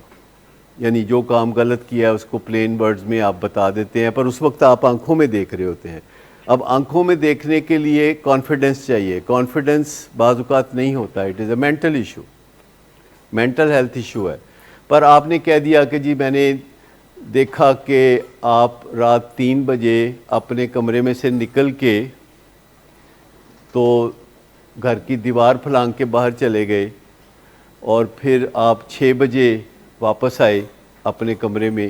یعنی جو کام غلط کیا اس کو پلین ورڈز میں آپ بتا دیتے ہیں، پر اس وقت آپ آنکھوں میں دیکھ رہے ہوتے ہیں۔ اب آنکھوں میں دیکھنے کے لیے کانفیڈنس چاہیے، کانفیڈنس بعض اوقات نہیں ہوتا، it is a mental issue, mental health issue ہے۔ پر آپ نے کہہ دیا کہ جی میں نے دیکھا کہ آپ رات 3 بجے اپنے کمرے میں سے نکل کے تو گھر کی دیوار پھلانگ کے باہر چلے گئے، اور پھر آپ 6 بجے واپس آئے اپنے کمرے میں،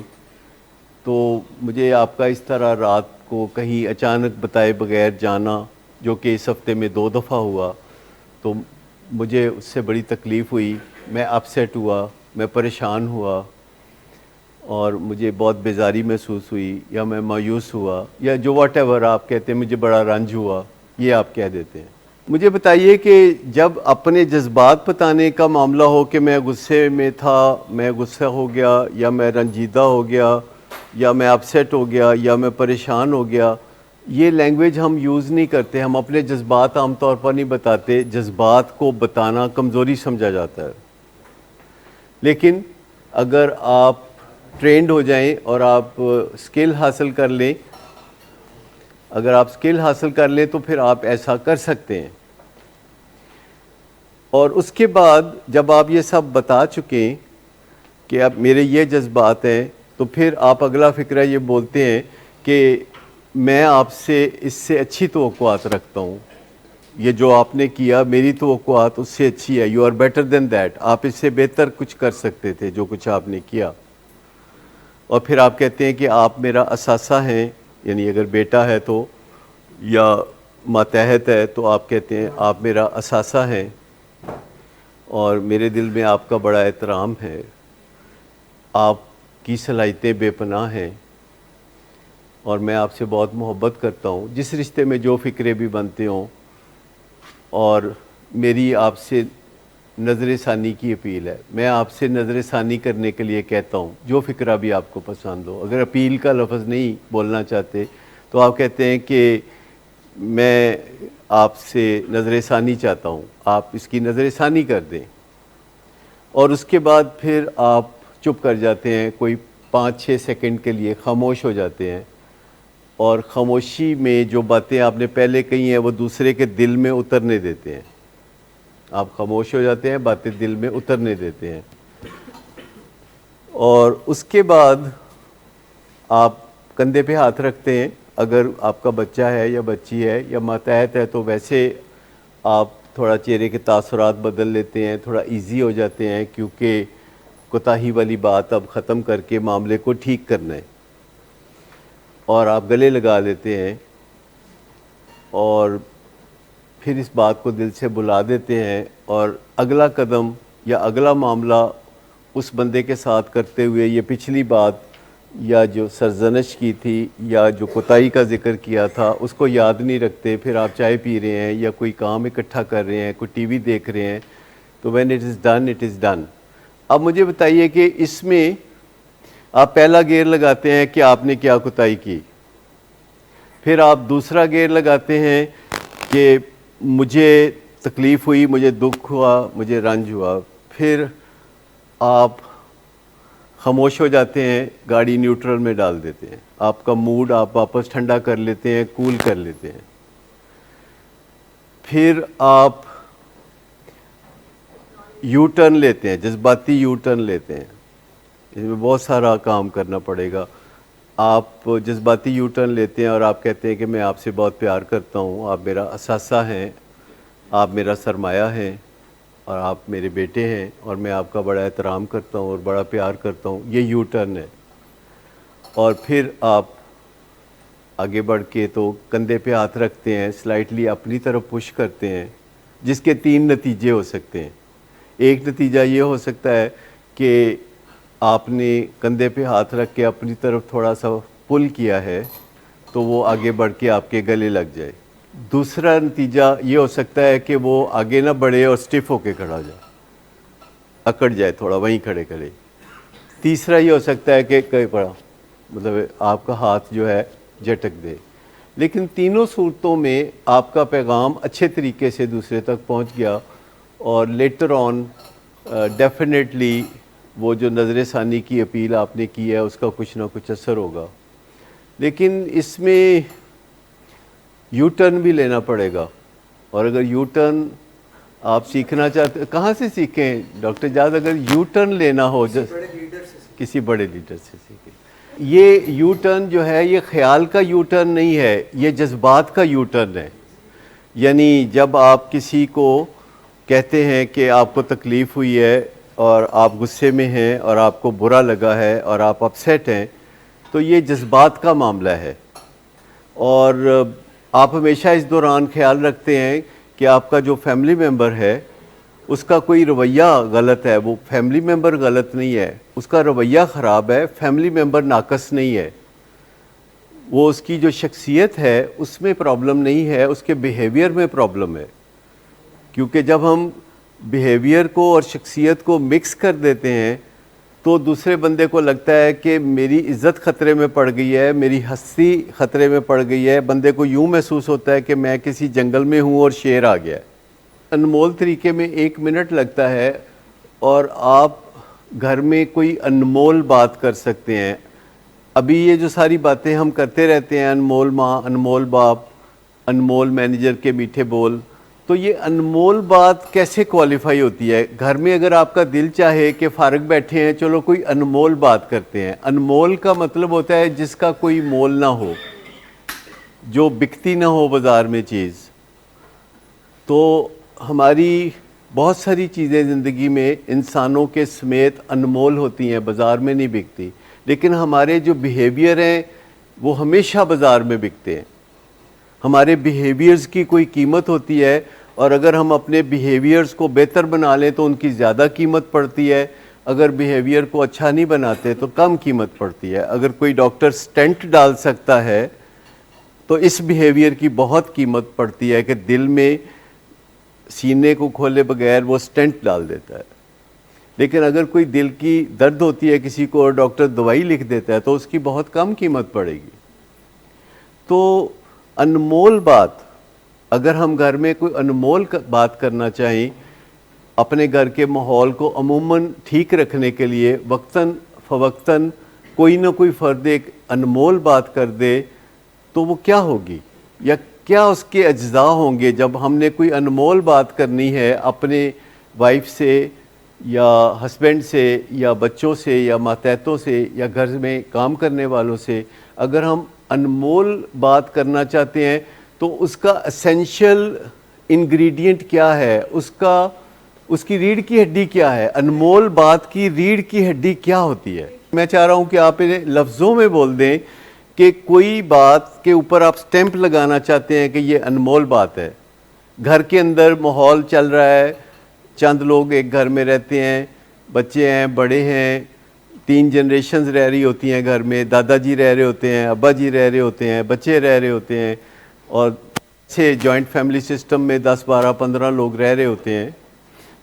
تو مجھے آپ کا اس طرح رات کو کہیں اچانک بتائے بغیر جانا، جو کہ اس ہفتے میں 2 دفعہ ہوا، تو مجھے اس سے بڑی تکلیف ہوئی، میں اپسیٹ ہوا، میں پریشان ہوا، اور مجھے بہت بیزاری محسوس ہوئی، یا میں مایوس ہوا، یا جو واٹ ایور آپ کہتے ہیں، مجھے بڑا رنج ہوا، یہ آپ کہہ دیتے ہیں۔ مجھے بتائیے کہ جب اپنے جذبات بتانے کا معاملہ ہو کہ میں غصے میں تھا، میں غصہ ہو گیا، یا میں رنجیدہ ہو گیا، یا میں اپسیٹ ہو گیا، یا میں پریشان ہو گیا، یہ لینگویج ہم یوز نہیں کرتے، ہم اپنے جذبات عام طور پر نہیں بتاتے، جذبات کو بتانا کمزوری سمجھا جاتا ہے۔ لیکن اگر آپ ٹرینڈ ہو جائیں اور آپ اسکل حاصل کر لیں، اگر آپ اسکل حاصل کر لیں تو پھر آپ ایسا کر سکتے ہیں۔ اور اس کے بعد جب آپ یہ سب بتا چکیں کہ اب میرے یہ جذبات ہیں، تو پھر آپ اگلا فقرہ یہ بولتے ہیں کہ میں آپ سے اس سے اچھی توقعات رکھتا ہوں، یہ جو آپ نے کیا میری توقعات اس سے اچھی ہے، you are better than that, آپ اس سے بہتر کچھ کر سکتے تھے جو کچھ آپ نے کیا۔ اور پھر آپ کہتے ہیں کہ آپ میرا اثاثہ ہیں، یعنی اگر بیٹا ہے تو، یا ماتحت ہے تو آپ کہتے ہیں آپ میرا اثاثہ ہیں، اور میرے دل میں آپ کا بڑا احترام ہے، آپ کی صلاحیتیں بے پناہ ہیں، اور میں آپ سے بہت محبت کرتا ہوں، جس رشتے میں جو فکرے بھی بنتے ہوں، اور میری آپ سے نظر ثانی کی اپیل ہے، میں آپ سے نظر ثانی کرنے کے لیے کہتا ہوں، جو فکرہ بھی آپ کو پسند ہو۔ اگر اپیل کا لفظ نہیں بولنا چاہتے تو آپ کہتے ہیں کہ میں آپ سے نظر ثانی چاہتا ہوں، آپ اس کی نظر ثانی کر دیں، اور اس کے بعد پھر آپ چپ کر جاتے ہیں، کوئی 5-6 سیکنڈ کے لیے خاموش ہو جاتے ہیں، اور خاموشی میں جو باتیں آپ نے پہلے کہی ہیں وہ دوسرے کے دل میں اترنے دیتے ہیں. آپ خاموش ہو جاتے ہیں، باتیں دل میں اترنے دیتے ہیں. اور اس کے بعد آپ کندھے پہ ہاتھ رکھتے ہیں. اگر آپ کا بچہ ہے یا بچی ہے یا ماتحت ہے تو ویسے آپ تھوڑا چہرے کے تاثرات بدل لیتے ہیں، تھوڑا ایزی ہو جاتے ہیں، کیونکہ کوتاہی والی بات اب ختم کر کے معاملے کو ٹھیک کرنا ہے. اور آپ گلے لگا لیتے ہیں اور پھر اس بات کو دل سے بلا دیتے ہیں، اور اگلا قدم یا اگلا معاملہ اس بندے کے ساتھ کرتے ہوئے یہ پچھلی بات یا جو سرزنش کی تھی یا جو کوتاہی کا ذکر کیا تھا اس کو یاد نہیں رکھتے. پھر آپ چائے پی رہے ہیں یا کوئی کام اکٹھا کر رہے ہیں، کوئی ٹی وی دیکھ رہے ہیں، تو when it is done it is done. اب مجھے بتائیے کہ اس میں آپ پہلا گیئر لگاتے ہیں کہ آپ نے کیا کوتاہی کی، پھر آپ دوسرا گیئر لگاتے ہیں کہ مجھے تکلیف ہوئی، مجھے دکھ ہوا، مجھے رنج ہوا، پھر آپ خاموش ہو جاتے ہیں، گاڑی نیوٹرل میں ڈال دیتے ہیں، آپ کا موڈ آپ واپس ٹھنڈا کر لیتے ہیں، کول کر لیتے ہیں. پھر آپ یو ٹرن لیتے ہیں، جذباتی یو ٹرن لیتے ہیں. اس میں بہت سارا کام کرنا پڑے گا. آپ جذباتی یو ٹرن لیتے ہیں اور آپ کہتے ہیں کہ میں آپ سے بہت پیار کرتا ہوں، آپ میرا اثاثہ ہیں، آپ میرا سرمایہ ہیں، اور آپ میرے بیٹے ہیں، اور میں آپ کا بڑا احترام کرتا ہوں اور بڑا پیار کرتا ہوں. یہ یو ٹرن ہے. اور پھر آپ آگے بڑھ کے تو کندھے پہ ہاتھ رکھتے ہیں، سلائٹلی اپنی طرف پش کرتے ہیں، جس کے 3 نتیجے ہو سکتے ہیں. ایک نتیجہ یہ ہو سکتا ہے کہ آپ نے کندھے پہ ہاتھ رکھ کے اپنی طرف تھوڑا سا پل کیا ہے تو وہ آگے بڑھ کے آپ کے گلے لگ جائے. دوسرا نتیجہ یہ ہو سکتا ہے کہ وہ آگے نہ بڑھے اور سٹف ہو کے کھڑا ہو جائے، اکڑ جائے تھوڑا وہیں کھڑے کھڑے. تیسرا یہ ہو سکتا ہے کہ کہیں پڑا مطلب آپ کا ہاتھ جو ہے جھٹک دے. لیکن تینوں صورتوں میں آپ کا پیغام اچھے طریقے سے دوسرے تک پہنچ گیا، اور لیٹر آن ڈیفینیٹلی وہ جو نظر ثانی کی اپیل آپ نے کی ہے اس کا کچھ نہ کچھ اثر ہوگا. لیکن اس میں یو ٹرن بھی لینا پڑے گا، اور اگر یو ٹرن آپ سیکھنا چاہتے کہاں سے سیکھیں ڈاکٹر جاز؟ اگر یو ٹرن لینا ہو کسی بڑے لیڈر سے سیکھیں. یہ یو ٹرن جو ہے یہ خیال کا یو ٹرن نہیں ہے، یہ جذبات کا یو ٹرن ہے. یعنی جب آپ کسی کو کہتے ہیں کہ آپ کو تکلیف ہوئی ہے اور آپ غصے میں ہیں اور آپ کو برا لگا ہے اور آپ اپسیٹ ہیں، تو یہ جذبات کا معاملہ ہے. اور آپ ہمیشہ اس دوران خیال رکھتے ہیں کہ آپ کا جو فیملی ممبر ہے اس کا کوئی رویہ غلط ہے. وہ فیملی ممبر غلط نہیں ہے، اس کا رویہ خراب ہے، فیملی ممبر ناقص نہیں ہے. وہ اس کی جو شخصیت ہے اس میں پرابلم نہیں ہے، اس کے بیہیویئر میں پرابلم ہے. کیونکہ جب ہم بیہیویئر کو اور شخصیت کو مکس کر دیتے ہیں تو دوسرے بندے کو لگتا ہے کہ میری عزت خطرے میں پڑ گئی ہے، میری ہستی خطرے میں پڑ گئی ہے. بندے کو یوں محسوس ہوتا ہے کہ میں کسی جنگل میں ہوں اور شیر آ گیا ہے. انمول طریقے میں 1 منٹ لگتا ہے اور آپ گھر میں کوئی انمول بات کر سکتے ہیں. ابھی یہ جو ساری باتیں ہم کرتے رہتے ہیں، انمول ماں، انمول باپ، انمول مینیجر کے میٹھے بول، تو یہ انمول بات کیسے کوالیفائی ہوتی ہے؟ گھر میں اگر آپ کا دل چاہے کہ فارغ بیٹھے ہیں چلو کوئی انمول بات کرتے ہیں. انمول کا مطلب ہوتا ہے جس کا کوئی مول نہ ہو، جو بکتی نہ ہو بازار میں چیز. تو ہماری بہت ساری چیزیں زندگی میں انسانوں کے سمیت انمول ہوتی ہیں، بازار میں نہیں بکتی. لیکن ہمارے جو بیہیویئر ہیں وہ ہمیشہ بازار میں بکتے ہیں. ہمارے بیہیویئرز کی کوئی قیمت ہوتی ہے، اور اگر ہم اپنے بیہیویئرز کو بہتر بنا لیں تو ان کی زیادہ قیمت پڑتی ہے. اگر بیہیویئر کو اچھا نہیں بناتے تو کم قیمت پڑتی ہے. اگر کوئی ڈاکٹر سٹینٹ ڈال سکتا ہے تو اس بیہیویئر کی بہت قیمت پڑتی ہے کہ دل میں سینے کو کھولے بغیر وہ سٹینٹ ڈال دیتا ہے. لیکن اگر کوئی دل کی درد ہوتی ہے کسی کو اور ڈاکٹر دوائی لکھ دیتا ہے تو اس کی بہت کم قیمت پڑے گی. تو انمول بات، اگر ہم گھر میں کوئی انمول بات کرنا چاہیں اپنے گھر کے ماحول کو عموماً ٹھیک رکھنے کے لیے، وقتاً فوقتاً کوئی نہ کوئی فرد ایک انمول بات کر دے تو وہ کیا ہوگی، یا کیا اس کے اجزاء ہوں گے جب ہم نے کوئی انمول بات کرنی ہے اپنے وائف سے یا ہسبینڈ سے یا بچوں سے یا ماتحتوں سے یا گھر میں کام کرنے والوں سے. اگر ہم انمول بات کرنا چاہتے ہیں تو اس کا اسینشل انگریڈینٹ کیا ہے، اس کی ریڑھ کی ہڈی کیا ہے، انمول بات کی ریڑھ کی ہڈی کیا ہوتی ہے. میں چاہ رہا ہوں کہ آپ انہیں لفظوں میں بول دیں کہ کوئی بات کے اوپر آپ سٹیمپ لگانا چاہتے ہیں کہ یہ انمول بات ہے. گھر کے اندر ماحول چل رہا ہے، چند لوگ ایک گھر میں رہتے ہیں، بچے ہیں، بڑے ہیں، 3 جنریشنز رہ رہی ہوتی ہیں گھر میں، دادا جی رہ رہے ہوتے ہیں، ابا جی رہ رہے ہوتے ہیں، بچے رہ رہے ہوتے ہیں، اور اچھے جوائنٹ فیملی سسٹم میں 10 12 15 لوگ رہ رہے ہوتے ہیں.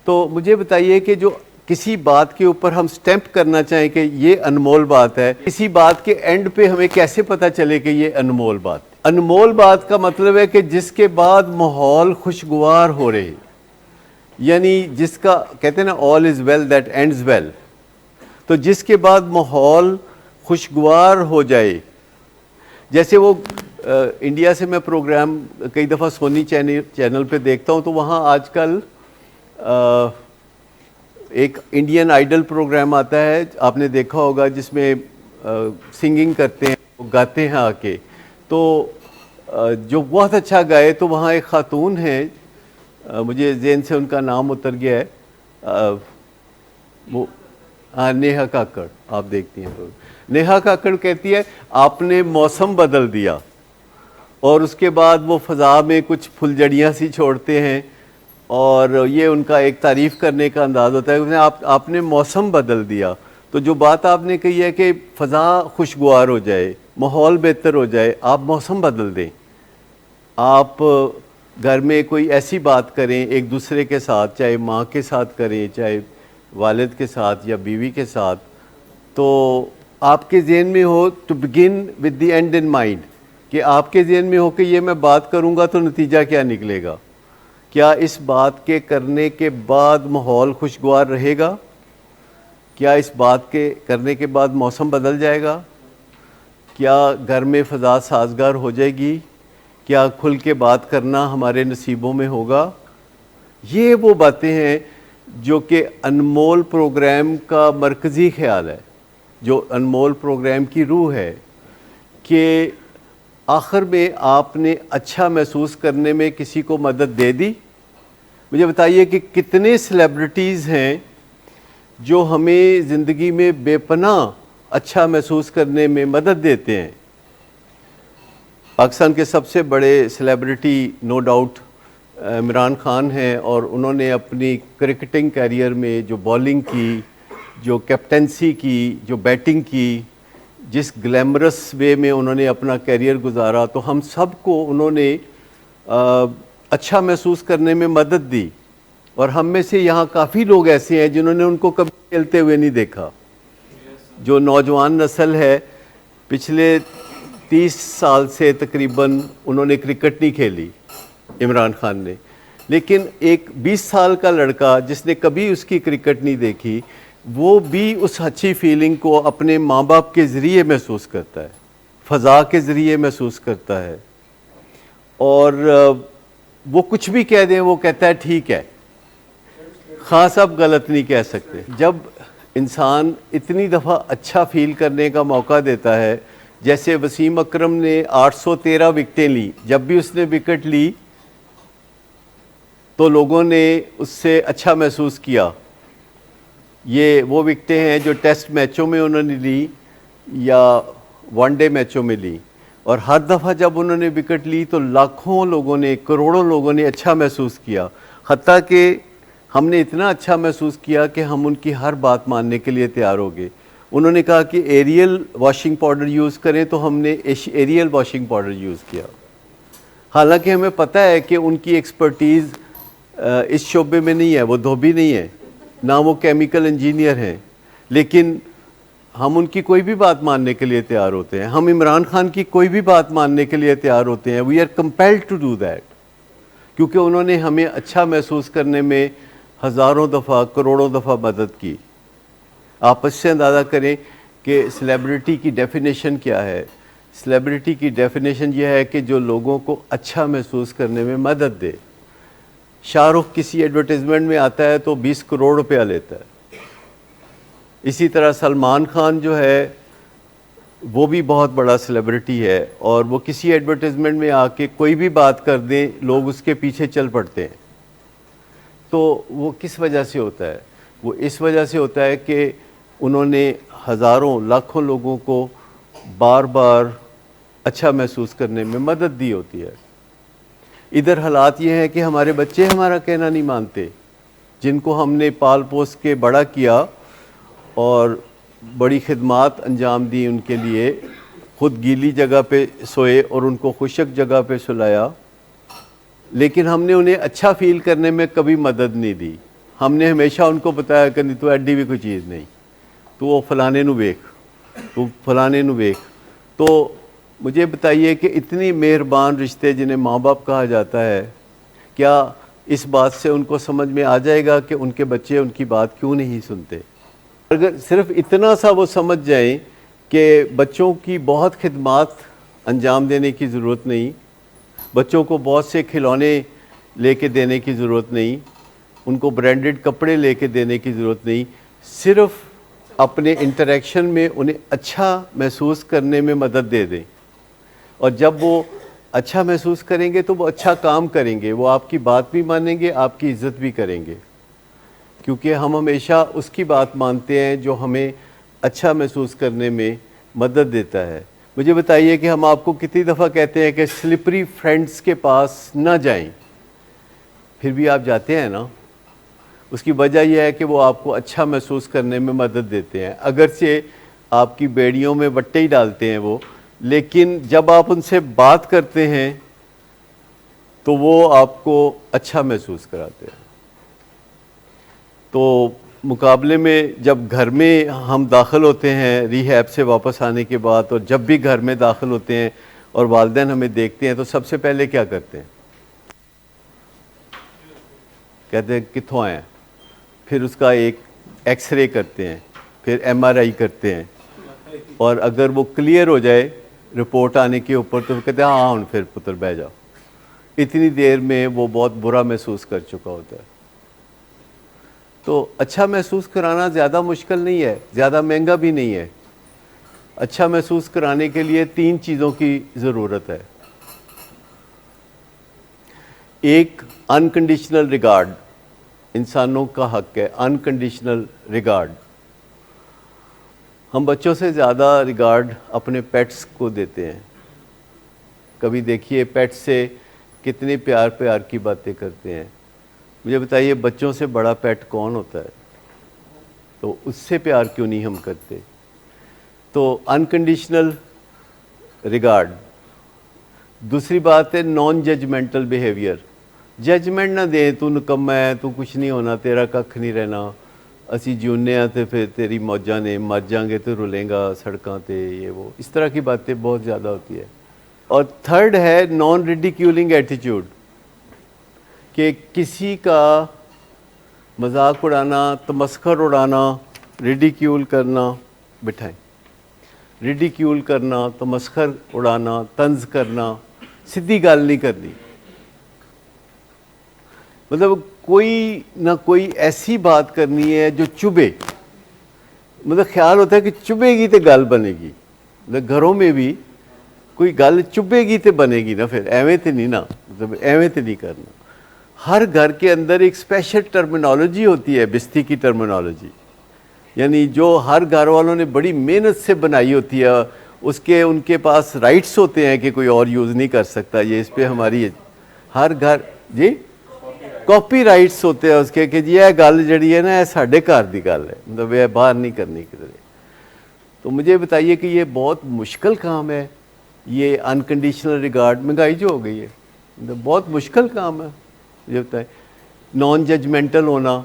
تو مجھے بتائیے کہ جو کسی بات کے اوپر ہم سٹیمپ کرنا چاہیں کہ یہ انمول بات ہے، کسی بات کے اینڈ پہ ہمیں کیسے پتہ چلے کہ یہ انمول بات. انمول بات کا مطلب ہے کہ جس کے بعد ماحول خوشگوار ہو رہے، یعنی جس کا کہتے ہیں نا all is well that ends well، تو جس کے بعد ماحول خوشگوار ہو جائے. جیسے وہ انڈیا سے میں پروگرام کئی دفعہ سونی چینل پہ دیکھتا ہوں، تو وہاں آج کل ایک انڈین آئیڈل پروگرام آتا ہے، آپ نے دیکھا ہوگا، جس میں سنگنگ کرتے ہیں، گاتے ہیں آ کے. تو جو بہت اچھا گائے، تو وہاں ایک خاتون ہیں، مجھے ذہن سے ان کا نام اتر گیا ہے، وہ نیہا کاکڑ، آپ دیکھتی ہیں. نیہا کاکڑ کہتی ہے آپ نے موسم بدل دیا، اور اس کے بعد وہ فضا میں کچھ پھلجڑیاں سی چھوڑتے ہیں، اور یہ ان کا ایک تعریف کرنے کا انداز ہوتا ہے کہ آپ نے موسم بدل دیا. تو جو بات آپ نے کہی ہے کہ فضا خوشگوار ہو جائے، ماحول بہتر ہو جائے، آپ موسم بدل دیں. آپ گھر میں کوئی ایسی بات کریں ایک دوسرے کے ساتھ، چاہے ماں کے ساتھ کریں، چاہے والد کے ساتھ یا بیوی کے ساتھ، تو آپ کے ذہن میں ہو to begin with the end in mind, کہ آپ کے ذہن میں ہو کہ یہ میں بات کروں گا تو نتیجہ کیا نکلے گا. کیا اس بات کے کرنے کے بعد ماحول خوشگوار رہے گا؟ کیا اس بات کے کرنے کے بعد موسم بدل جائے گا؟ کیا گھر میں فضا سازگار ہو جائے گی؟ کیا کھل کے بات کرنا ہمارے نصیبوں میں ہوگا؟ یہ وہ باتیں ہیں جو کہ انمول پروگرام کا مرکزی خیال ہے، جو انمول پروگرام کی روح ہے، کہ آخر میں آپ نے اچھا محسوس کرنے میں کسی کو مدد دے دی. مجھے بتائیے کہ کتنے سیلیبریٹیز ہیں جو ہمیں زندگی میں بے پناہ اچھا محسوس کرنے میں مدد دیتے ہیں. پاکستان کے سب سے بڑے celebrity no doubt Imran Khan ہیں، اور انہوں نے اپنی کرکٹنگ کیریئر میں جو بالنگ کی، جو کیپٹنسی کی، جو بیٹنگ کی، جس گلیمرس وے میں انہوں نے اپنا کیریئر گزارا، تو ہم سب کو انہوں نے اچھا محسوس کرنے میں مدد دی. اور ہم میں سے یہاں کافی لوگ ایسے ہیں جنہوں نے ان کو کبھی کھیلتے ہوئے نہیں دیکھا. جو نوجوان نسل ہے، پچھلے 30 سال سے تقریباً انہوں نے کرکٹ نہیں کھیلی عمران خان نے، لیکن ایک 20 سال کا لڑکا جس نے کبھی اس کی کرکٹ نہیں دیکھی، وہ بھی اس اچھی فیلنگ کو اپنے ماں باپ کے ذریعے محسوس کرتا ہے، فضا کے ذریعے محسوس کرتا ہے. اور وہ کچھ بھی کہہ دیں، وہ کہتا ہے ٹھیک ہے، خاں صاحب غلط نہیں کہہ سکتے. جب انسان اتنی دفعہ اچھا فیل کرنے کا موقع دیتا ہے، جیسے وسیم اکرم نے 813 وکٹیں لی، جب بھی اس نے وکٹ لی تو لوگوں نے اس سے اچھا محسوس کیا. یہ وہ وکٹیں ہیں جو ٹیسٹ میچوں میں انہوں نے لی یا ون ڈے میچوں میں لی، اور ہر دفعہ جب انہوں نے وکٹ لی تو لاکھوں لوگوں نے، کروڑوں لوگوں نے اچھا محسوس کیا. حتیٰ کہ ہم نے اتنا اچھا محسوس کیا کہ ہم ان کی ہر بات ماننے کے لیے تیار ہو گئے. انہوں نے کہا کہ ایریل واشنگ پاؤڈر یوز کریں تو ہم نے ایریل واشنگ پاؤڈر یوز کیا. حالانکہ ہمیں پتہ ہے کہ ان کی ایکسپرٹیز اس شعبے میں نہیں ہے، وہ دھوبی نہیں ہے، نہ وہ کیمیکل انجینئر ہیں، لیکن ہم ان کی کوئی بھی بات ماننے کے لیے تیار ہوتے ہیں. ہم عمران خان کی کوئی بھی بات ماننے کے لیے تیار ہوتے ہیں. We are compelled to do that, کیونکہ انہوں نے ہمیں اچھا محسوس کرنے میں ہزاروں دفعہ، کروڑوں دفعہ مدد کی. آپ اس سے اندازہ کریں کہ سیلیبریٹی کی ڈیفینیشن کیا ہے. سیلیبریٹی کی ڈیفینیشن یہ ہے کہ جو لوگوں کو اچھا محسوس کرنے میں مدد دے. شاہ رخ کسی ایڈورٹیزمنٹ میں آتا ہے تو 20 کروڑ روپیہ لیتا ہے. اسی طرح سلمان خان جو ہے وہ بھی بہت بڑا سیلیبریٹی ہے, اور وہ کسی ایڈورٹیزمنٹ میں آ کے کوئی بھی بات کر دیں لوگ اس کے پیچھے چل پڑتے ہیں. تو وہ کس وجہ سے ہوتا ہے؟ وہ اس وجہ سے ہوتا ہے کہ انہوں نے ہزاروں لاکھوں لوگوں کو بار بار اچھا محسوس کرنے میں مدد دی ہوتی ہے. ادھر حالات یہ ہیں کہ ہمارے بچے ہمارا کہنا نہیں مانتے, جن کو ہم نے پال پوس کے بڑا کیا اور بڑی خدمات انجام دی ان کے لیے, خود گیلی جگہ پہ سوئے اور ان کو خشک جگہ پہ سلایا, لیکن ہم نے انہیں اچھا فیل کرنے میں کبھی مدد نہیں دی. ہم نے ہمیشہ ان کو بتایا کہ نہیں تو ایڈی بھی کوئی چیز نہیں, تو وہ فلانے نو ویکھ, تو فلانے نو ویکھ. تو مجھے بتائیے کہ اتنی مہربان رشتے جنہیں ماں باپ کہا جاتا ہے, کیا اس بات سے ان کو سمجھ میں آ جائے گا کہ ان کے بچے ان کی بات کیوں نہیں سنتے؟ اگر صرف اتنا سا وہ سمجھ جائیں کہ بچوں کی بہت خدمات انجام دینے کی ضرورت نہیں, بچوں کو بہت سے کھلونے لے کے دینے کی ضرورت نہیں, ان کو برانڈڈ کپڑے لے کے دینے کی ضرورت نہیں, صرف اپنے انٹریکشن میں انہیں اچھا محسوس کرنے میں مدد دے دیں. اور جب وہ اچھا محسوس کریں گے تو وہ اچھا کام کریں گے, وہ آپ کی بات بھی مانیں گے, آپ کی عزت بھی کریں گے, کیونکہ ہم ہمیشہ اس کی بات مانتے ہیں جو ہمیں اچھا محسوس کرنے میں مدد دیتا ہے. مجھے بتائیے کہ ہم آپ کو کتنی دفعہ کہتے ہیں کہ سلپری فرینڈس کے پاس نہ جائیں, پھر بھی آپ جاتے ہیں نا. اس کی وجہ یہ ہے کہ وہ آپ کو اچھا محسوس کرنے میں مدد دیتے ہیں, اگرچہ آپ کی بیڑیوں میں وٹے ہی ڈالتے ہیں وہ, لیکن جب آپ ان سے بات کرتے ہیں تو وہ آپ کو اچھا محسوس کراتے ہیں. تو مقابلے میں جب گھر میں ہم داخل ہوتے ہیں ری ہیب سے واپس آنے کے بعد, اور جب بھی گھر میں داخل ہوتے ہیں اور والدین ہمیں دیکھتے ہیں تو سب سے پہلے کیا کرتے ہیں؟ کہتے ہیں کتھوں آئے ہیں, پھر اس کا ایک ایکس رے کرتے ہیں, پھر ایم آر آئی کرتے ہیں, اور اگر وہ کلیئر ہو جائے رپورٹ آنے کے اوپر تو کہتے ہیں ہاں پھر پتر بہ جاؤ. اتنی دیر میں وہ بہت برا محسوس کر چکا ہوتا ہے. تو اچھا محسوس کرانا زیادہ مشکل نہیں ہے, زیادہ مہنگا بھی نہیں ہے. اچھا محسوس کرانے کے لیے 3 چیزوں کی ضرورت ہے. ایک انکنڈیشنل ریگارڈ, انسانوں کا حق ہے انکنڈیشنل ریگارڈ. ہم بچوں سے زیادہ ریگارڈ اپنے پیٹس کو دیتے ہیں. کبھی دیکھیے پیٹ سے کتنے پیار پیار کی باتیں کرتے ہیں. مجھے بتائیے بچوں سے بڑا پیٹ کون ہوتا ہے؟ تو اس سے پیار کیوں نہیں ہم کرتے؟ تو انکنڈیشنل ریگارڈ. دوسری بات ہے نان ججمنٹل بیہیویئر. ججمنٹ نہ دیں, تو نکما ہے, تو کچھ نہیں ہونا, تیرا ککھ نہیں رہنا, اسی جیونے ہیں تو پھر تیری موجاں نے, مر جائیں گے تو رولیں گا سڑکاں تے, یہ وہ اس طرح کی باتیں بہت زیادہ ہوتی ہے. اور تھرڈ ہے نان ریڈیکیولنگ ایٹیٹیوڈ, کہ کسی کا مذاق اڑانا, تمسخر اڑانا, ریڈیکیول کرنا بٹھائیں. ریڈیکیول کرنا, تمسخر اڑانا, طنز کرنا, سیدھی گل نہیں کرنی. مطلب کوئی نہ کوئی ایسی بات کرنی ہے جو چبھے. مطلب خیال ہوتا ہے کہ چبھے گی تو گل بنے گی. مطلب گھروں میں بھی کوئی گل چبھے گی تو بنے گی نا, پھر ایویں تو نہیں نا, مطلب ایویں تو نہیں کرنا. ہر گھر کے اندر ایک اسپیشل ٹرمینالوجی ہوتی ہے, بستی کی ٹرمینالوجی, یعنی جو ہر گھر والوں نے بڑی محنت سے بنائی ہوتی ہے. اس کے ان کے پاس رائٹس ہوتے ہیں کہ کوئی اور یوز نہیں کر سکتا, یہ اس پہ ہماری ہر گھر جی کاپی رائٹس ہوتے ہیں اس کے کہ جی یہ گل جڑی ہے نا یہ ساڈے گھر دی گل ہے, مطلب یہ باہر نہیں کرنی کدھر. تو مجھے بتائیے کہ یہ بہت مشکل کام ہے, یہ انکنڈیشنل ریگارڈ. مہنگائی جو ہو گئی ہے مطلب بہت مشکل کام ہے. مجھے بتائیں نان ججمنٹل ہونا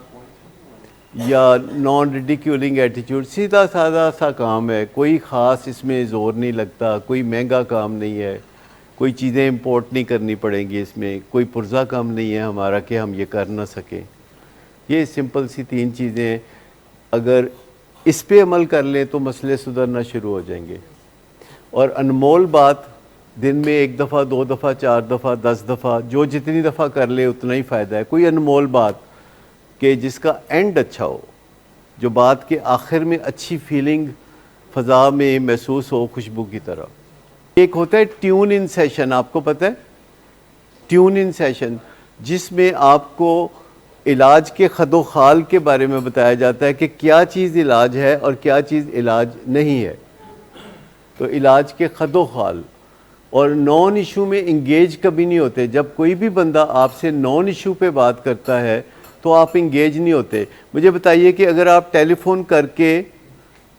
یا نان ریڈیکیولنگ ایٹیٹیوڈ, سیدھا سادہ سا کام ہے, کوئی خاص اس میں زور نہیں لگتا, کوئی مہنگا کام نہیں ہے, کوئی چیزیں امپورٹ نہیں کرنی پڑیں گی اس میں, کوئی پرزہ کام نہیں ہے ہمارا کہ ہم یہ کر نہ سکیں. یہ سمپل سی 3 چیزیں ہیں. اگر اس پہ عمل کر لیں تو مسئلے سدھرنا شروع ہو جائیں گے. اور انمول بات دن میں 1 دفعہ 2 دفعہ 4 دفعہ 10 دفعہ جو جتنی دفعہ کر لے اتنا ہی فائدہ ہے. کوئی انمول بات کہ جس کا اینڈ اچھا ہو, جو بات کے آخر میں اچھی فیلنگ فضا میں محسوس ہو خوشبو کی طرح. ایک ہوتا ہے ٹیون ان سیشن, آپ کو پتہ ہے ٹیون ان سیشن, جس میں آپ کو علاج کے خد و خال کے بارے میں بتایا جاتا ہے کہ کیا چیز علاج ہے اور کیا چیز علاج نہیں ہے. تو علاج کے خد و خال اور نان ایشو میں انگیج کبھی نہیں ہوتے. جب کوئی بھی بندہ آپ سے نان ایشو پہ بات کرتا ہے تو آپ انگیج نہیں ہوتے. مجھے بتائیے کہ اگر آپ ٹیلی فون کر کے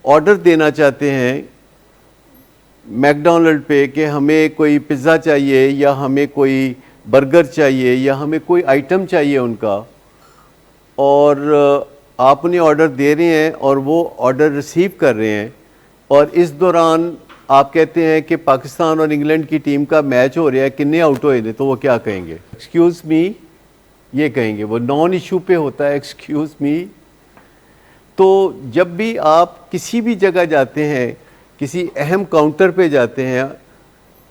آرڈر دینا چاہتے ہیں میک ڈونلڈ پہ کہ ہمیں کوئی پزا چاہیے یا ہمیں کوئی برگر چاہیے یا ہمیں کوئی آئٹم چاہیے ان کا, اور آپ انہیں آرڈر دے رہے ہیں اور وہ آرڈر ریسیو کر رہے ہیں, اور اس دوران آپ کہتے ہیں کہ پاکستان اور انگلینڈ کی ٹیم کا میچ ہو رہا ہے, کتنے آؤٹ ہوئے ہیں, تو وہ کیا کہیں گے؟ ایکسکیوز می, یہ کہیں گے. وہ نان ایشو پہ ہوتا ہے ایکسکیوز می. تو جب بھی آپ کسی بھی جگہ جاتے ہیں, کسی اہم کاؤنٹر پہ جاتے ہیں,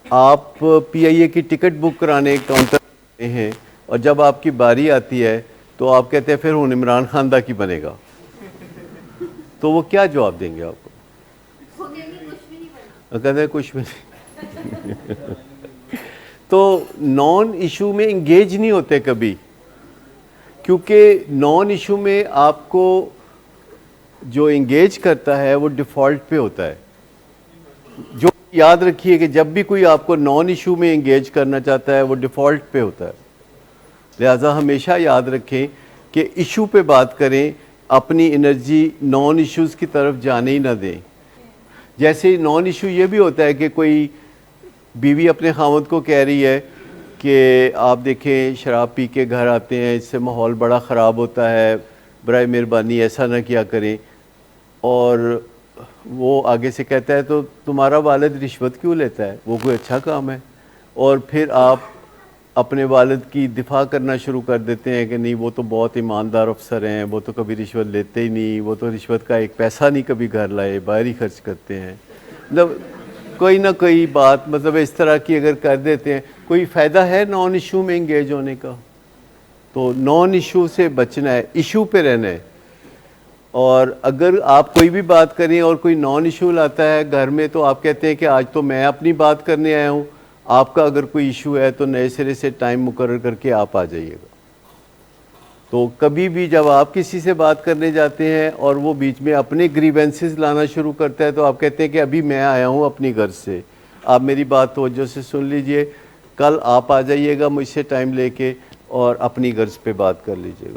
آپ پی آئی اے کی ٹکٹ بک کرانے کاؤنٹر پہ ہیں, اور جب آپ کی باری آتی ہے تو آپ کہتے ہیں پھر ہوں عمران خان دا کی بنے گا, تو وہ کیا جواب دیں گے آپ کو؟ کہتے ہیں کچھ بھی نہیں. تو نان ایشو میں انگیج نہیں ہوتے کبھی, کیونکہ نان ایشو میں آپ کو جو انگیج کرتا ہے وہ ڈیفالٹ پہ ہوتا ہے. جو یاد رکھیے کہ جب بھی کوئی آپ کو نان ایشو میں انگیج کرنا چاہتا ہے وہ ڈیفالٹ پہ ہوتا ہے. لہٰذا ہمیشہ یاد رکھیں کہ ایشو پہ بات کریں, اپنی انرجی نان ایشوز کی طرف جانے ہی نہ دیں. جیسے نان ایشو یہ بھی ہوتا ہے کہ کوئی بیوی اپنے خاوند کو کہہ رہی ہے کہ آپ دیکھیں شراب پی کے گھر آتے ہیں, اس سے ماحول بڑا خراب ہوتا ہے, برائے مہربانی ایسا نہ کیا کریں. اور وہ آگے سے کہتا ہے تو تمہارا والد رشوت کیوں لیتا ہے, وہ کوئی اچھا کام ہے؟ اور پھر آپ اپنے والد کی دفاع کرنا شروع کر دیتے ہیں کہ نہیں وہ تو بہت ایماندار افسر ہیں, وہ تو کبھی رشوت لیتے ہی نہیں, وہ تو رشوت کا ایک پیسہ نہیں کبھی گھر لائے, باہر ہی خرچ کرتے ہیں. مطلب کوئی نہ کوئی بات مطلب اس طرح کی اگر کر دیتے ہیں, کوئی فائدہ ہے نان ایشو میں انگیج ہونے کا؟ تو نان ایشو سے بچنا ہے, ایشو پہ رہنا ہے. اور اگر آپ کوئی بھی بات کریں اور کوئی نان ایشو لاتا ہے گھر میں تو آپ کہتے ہیں کہ آج تو میں اپنی بات کرنے آیا ہوں, آپ کا اگر کوئی ایشو ہے تو نئے سرے سے ٹائم مقرر کر کے آپ آ جائیے گا. تو کبھی بھی جب آپ کسی سے بات کرنے جاتے ہیں اور وہ بیچ میں اپنے گریونسز لانا شروع کرتا ہے تو آپ کہتے ہیں کہ ابھی میں آیا ہوں اپنی غرض سے, آپ میری بات توجہ سے سن لیجئے, کل آپ آ جائیے گا مجھ سے ٹائم لے کے اور اپنی غرض پہ بات کر لیجئے گا.